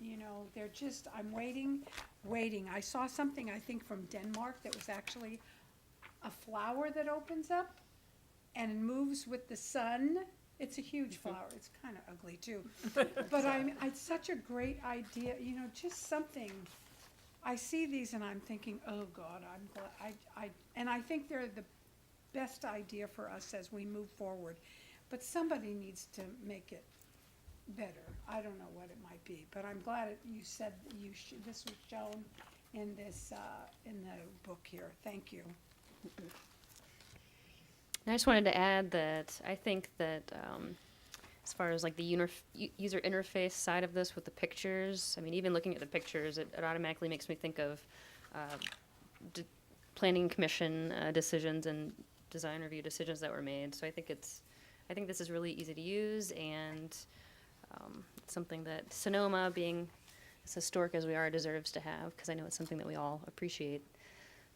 they're just, I'm waiting. I saw something, I think, from Denmark that was actually a flower that opens up and moves with the sun. It's a huge flower. It's kind of ugly too. But it's such a great idea, just something. I see these and I'm thinking, oh God, I'm glad, and I think they're the best idea for us as we move forward. But somebody needs to make it better. I don't know what it might be, but I'm glad you said this was shown in this, in the book here. Thank you. I just wanted to add that I think that as far as like the user interface side of this with the pictures, I mean, even looking at the pictures, it automatically makes me think of planning commission decisions and design review decisions that were made. So I think this is really easy to use, and it's something that Sonoma, being as historic as we are, deserves to have, because I know it's something that we all appreciate.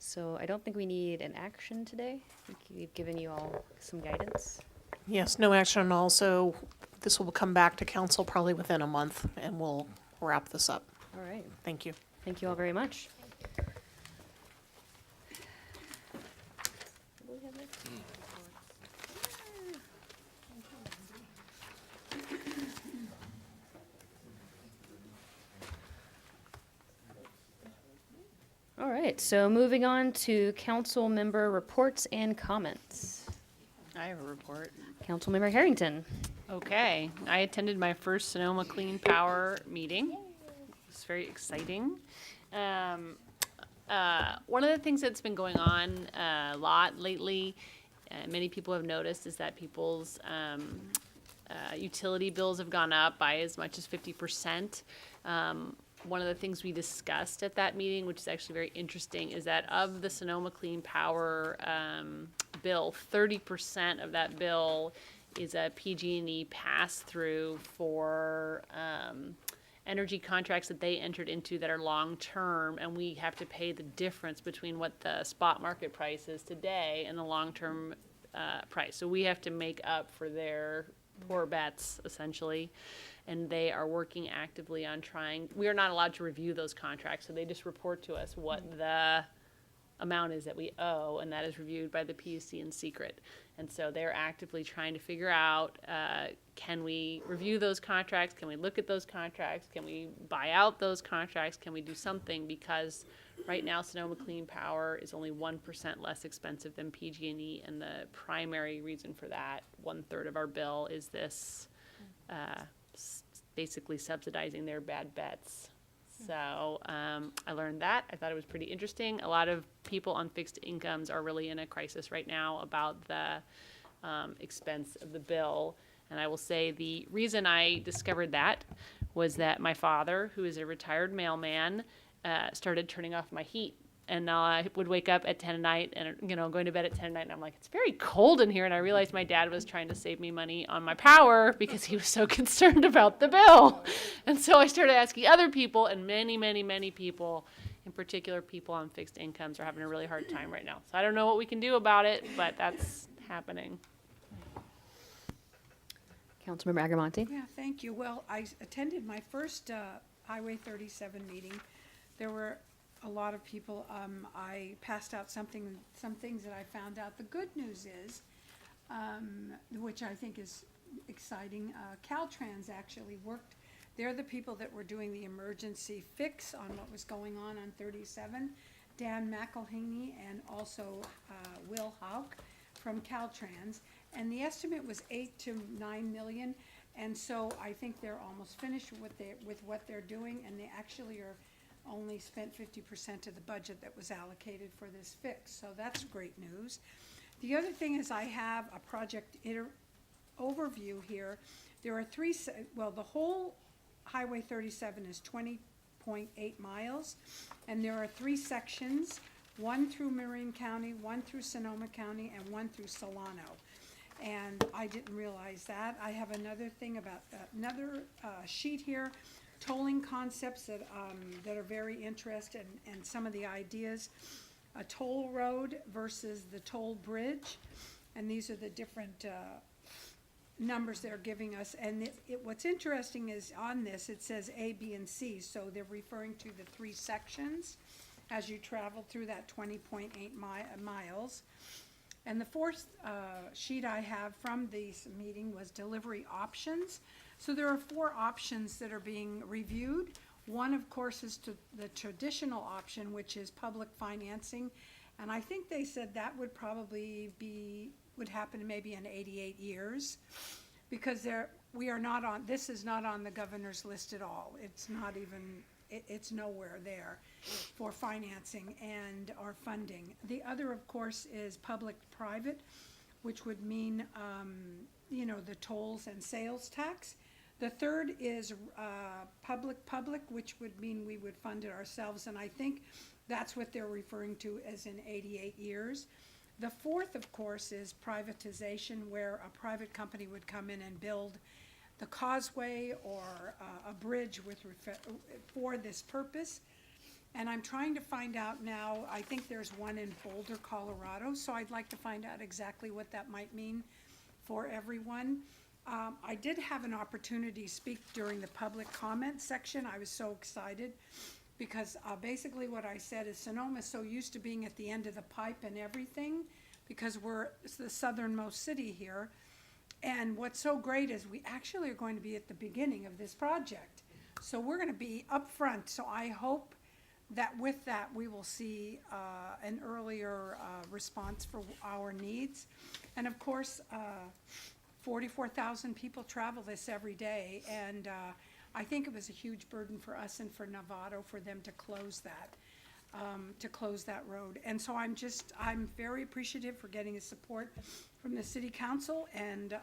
So I don't think we need an action today. I think we've given you all some guidance. Yes, no action, and also this will come back to council probably within a month, and we'll wrap this up. All right. Thank you. Thank you all very much. All right, so moving on to council member reports and comments. I have a report. Councilmember Harrington. Okay, I attended my first Sonoma Clean Power meeting. It's very exciting. One of the things that's been going on a lot lately, many people have noticed, is that people's utility bills have gone up by as much as 50%. One of the things we discussed at that meeting, which is actually very interesting, is that of the Sonoma Clean Power bill, 30% of that bill is a PG&E pass-through for energy contracts that they entered into that are long-term, and we have to pay the difference between what the spot market price is today and the long-term price. So we have to make up for their poor bets, essentially. And they are working actively on trying. We are not allowed to review those contracts, so they just report to us what the amount is that we owe, and that is reviewed by the PUC in secret. And so they're actively trying to figure out, can we review those contracts? Can we look at those contracts? Can we buy out those contracts? Can we do something? Because right now, Sonoma Clean Power is only 1% less expensive than PG&E, and the primary reason for that, 1/3 of our bill, is this basically subsidizing their bad bets. So I learned that. I thought it was pretty interesting. A lot of people on fixed incomes are really in a crisis right now about the expense of the bill. And I will say the reason I discovered that was that my father, who is a retired mailman, started turning off my heat. And I would wake up at 10 at night and, going to bed at 10 at night. And I'm like, it's very cold in here. And I realized my dad was trying to save me money on my power because he was so concerned about the bill. And so I started asking other people, and many, many, many people, in particular people on fixed incomes, are having a really hard time right now. So I don't know what we can do about it, but that's happening. Councilmember Agramonte. Yeah, thank you. Well, I attended my first Highway 37 meeting. There were a lot of people. I passed out some things that I found out. The good news is, which I think is exciting, Caltrans actually worked. They're the people that were doing the emergency fix on what was going on 37. Dan McElhaney and also Will Hauk from Caltrans. And the estimate was 8 to 9 million. And so I think they're almost finished with what they're doing, and they actually are only spent 50% of the budget that was allocated for this fix. So that's great news. The other thing is I have a project overview here. There are the whole Highway 37 is 20.8 miles, and there are 3 sections, one through Marin County, one through Sonoma County, and one through Solano. And I didn't realize that. I have another thing about, another sheet here, tolling concepts that are very interesting, and some of the ideas. A toll road versus the toll bridge, and these are the different numbers they're giving us. And what's interesting is on this, it says A, B, and C, so they're referring to the 3 sections as you travel through that 20.8 miles. And the fourth sheet I have from this meeting was delivery options. So there are 4 options that are being reviewed. One, of course, is the traditional option, which is public financing. And I think they said that would probably would happen maybe in 88 years. Because this is not on the governor's list at all. It's not even, it's nowhere there for financing and or funding. The other, of course, is public-private, which would mean, the tolls and sales tax. The third is public, which would mean we would fund it ourselves, and I think that's what they're referring to as in 88 years. The fourth, of course, is privatization, where a private company would come in and build the causeway or a bridge for this purpose. And I'm trying to find out now, I think there's one in Boulder, Colorado, so I'd like to find out exactly what that might mean for everyone. I did have an opportunity to speak during the public comment section. I was so excited because basically what I said is Sonoma is so used to being at the end of the pipe and everything because it's the southernmost city here. And what's so great is we actually are going to be at the beginning of this project. So we're going to be up front. So I hope that with that we will see an earlier response for our needs. And of course, 44,000 people travel this every day, and I think it was a huge burden for us and for Novato for them to close that road. And so I'm very appreciative for getting the support from the city council, and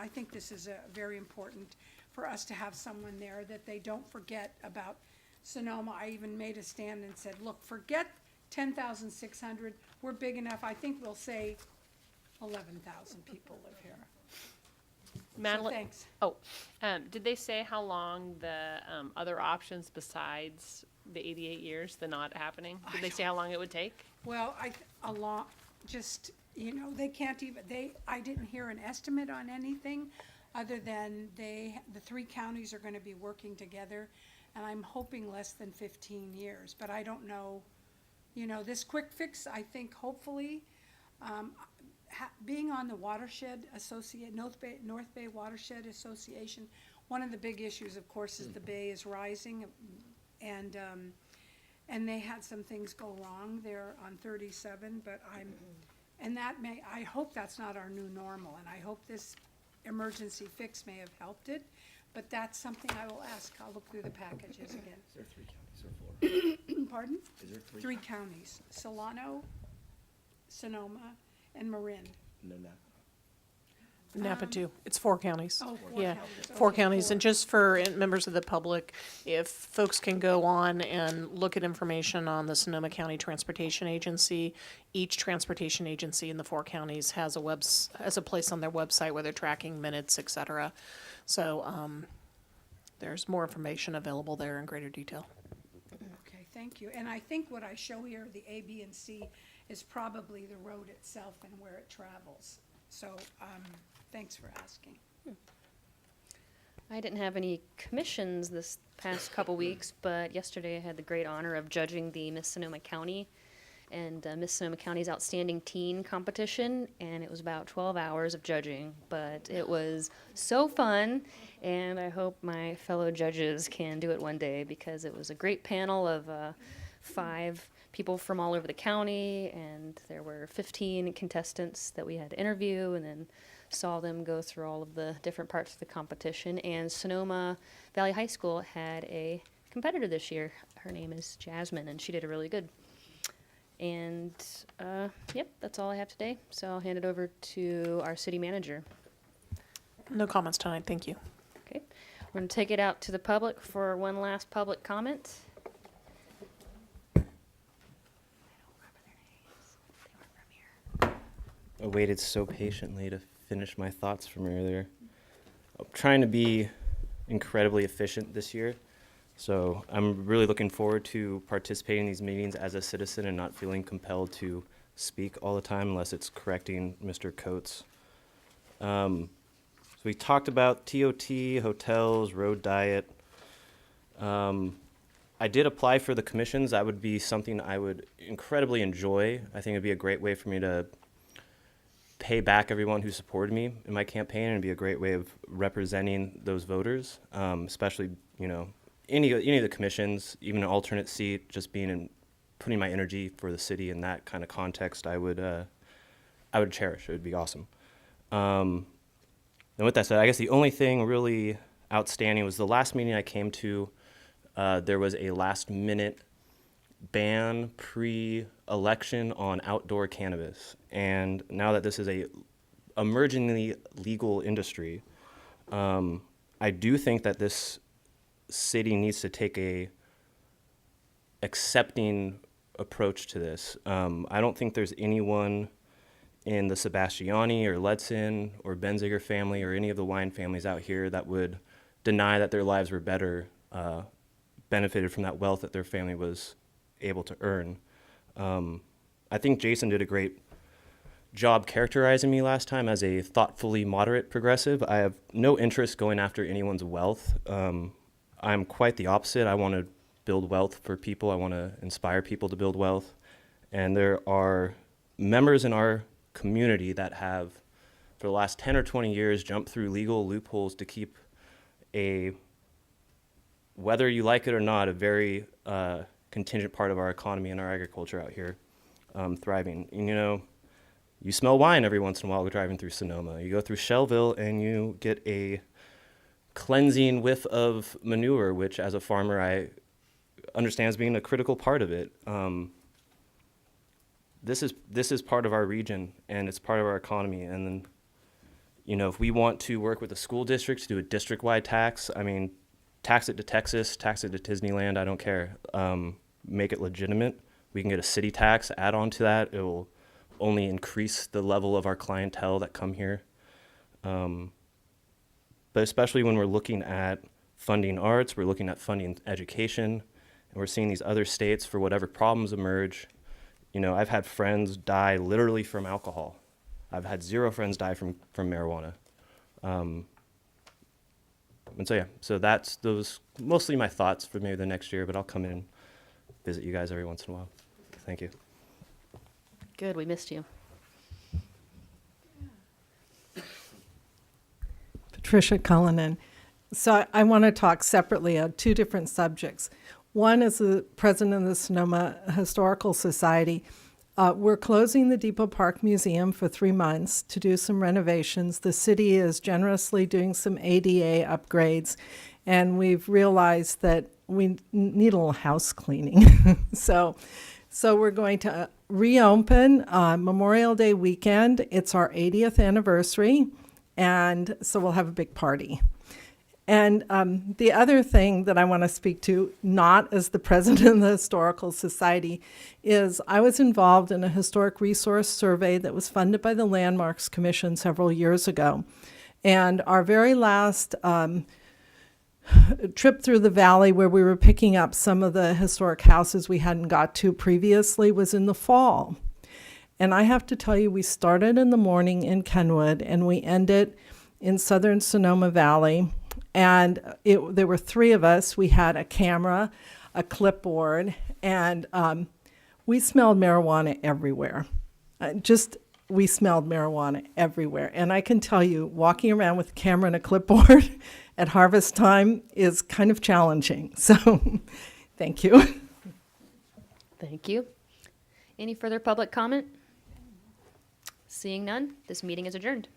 I think this is very important for us to have someone there that they don't forget about Sonoma. I even made a stand and said, look, forget 10,600, we're big enough. I think we'll say 11,000 people live here. Madeline, thanks. Did they say how long the other options besides the 88 years, the not happening? Did they say how long it would take? Well, they can't even, I didn't hear an estimate on anything other than the 3 counties are gonna be working together, and I'm hoping less than 15 years, but I don't know. This quick fix, I think hopefully, being on the Watershed North Bay Watershed Association, one of the big issues, of course, is the bay is rising, and they had some things go wrong there on 37, but I hope that's not our new normal, and I hope this emergency fix may have helped it, but that's something I will ask. I'll look through the packages again. Is there 3 counties or 4? Pardon? Is there 3? 3 counties, Solano, Sonoma, and Marin. No, no. Napa too. It's 4 counties. Oh, 4 Yeah, counties. 4 Okay, counties. 4. And just for members of the public, if folks can go on and look at information on the Sonoma County Transportation Agency, each transportation agency in the 4 counties has a place on their website where they're tracking minutes, et cetera. So there's more information available there in greater detail. Okay, thank you. And I think what I show here, the A, B, and C, is probably the road itself and where it travels. So, thanks for asking. I didn't have any commissions this past couple weeks, but yesterday I had the great honor of judging the Miss Sonoma County and Miss Sonoma County's Outstanding Teen competition, and it was about 12 hours of judging, but it was so fun, and I hope my fellow judges can do it one day because it was a great panel of 5 people from all over the county, and there were 15 contestants that we had to interview and then saw them go through all of the different parts of the competition. And Sonoma Valley High School had a competitor this year. Her name is Jasmine, and she did a really good. And, yep, that's all I have today. So I'll hand it over to our city manager. No comments tonight, thank you. Okay, we're gonna take it out to the public for one last public comment. I waited so patiently to finish my thoughts from earlier. I'm trying to be incredibly efficient this year, so I'm really looking forward to participating in these meetings as a citizen and not feeling compelled to speak all the time unless it's correcting Mr. Coates. So we talked about TOT, hotels, road diet. I did apply for the commissions. That would be something I would incredibly enjoy. I think it'd be a great way for me to pay back everyone who supported me in my campaign, and it'd be a great way of representing those voters, especially, you know, any of the commissions, even an alternate seat, just being in, putting my energy for the city in that kind of context, I would cherish. It would be awesome. And with that said, I guess the only thing really outstanding was the last meeting I came to, there was a last minute ban pre-election on outdoor cannabis. And now that this is a emergingly legal industry, I do think that this city needs to take a accepting approach to this. I don't think there's anyone in the Sebastiani or Ledson or Benziger family or any of the wine families out here that would deny that their lives were better, benefited from that wealth that their family was able to earn. I think Jason did a great job characterizing me last time as a thoughtfully moderate progressive. I have no interest going after anyone's wealth. I'm quite the opposite. I want to build wealth for people. I want to inspire people to build wealth. And there are members in our community that have, for the last 10 or 20 years, jumped through legal loopholes to keep a, whether you like it or not, a very contingent part of our economy and our agriculture out here thriving. And, you know, you smell wine every once in a while driving through Sonoma. You go through Shellville and you get a cleansing whiff of manure, which as a farmer I understand as being a critical part of it. This is part of our region and it's part of our economy. And then, you know, if we want to work with the school districts to do a district-wide tax, I mean, tax it to Texas, tax it to Disneyland, I don't care. Make it legitimate. We can get a city tax, add on to that. It will only increase the level of our clientele that come here. But especially when we're looking at funding arts, we're looking at funding education, and we're seeing these other states for whatever problems emerge. You know, I've had friends die literally from alcohol. I've had 0 friends die from marijuana. And so yeah, so that's those mostly my thoughts for maybe the next year, but I'll come in and visit you guys every once in a while. Thank you. Good, we missed you. Patricia Cullinan. So I want to talk separately on 2 different subjects. One is the president of the Sonoma Historical Society. We're closing the Depot Park Museum for 3 months to do some renovations. The city is generously doing some ADA upgrades, and we've realized that we need a little house cleaning. So we're going to reopen Memorial Day weekend. It's our 80th anniversary, and so we'll have a big party. And the other thing that I want to speak to, not as the president of the Historical Society, is I was involved in a historic resource survey that was funded by the Landmarks Commission several years ago. And our very last trip through the valley, where we were picking up some of the historic houses we hadn't got to previously, was in the fall. And I have to tell you, we started in the morning in Kenwood and we ended in southern Sonoma Valley. And there were 3 of us. We had a camera, a clipboard, and we smelled marijuana everywhere. We smelled marijuana everywhere. And I can tell you, walking around with a camera and a clipboard at harvest time is kind of challenging. So thank you. Thank you. Any further public comment? Seeing none, this meeting is adjourned.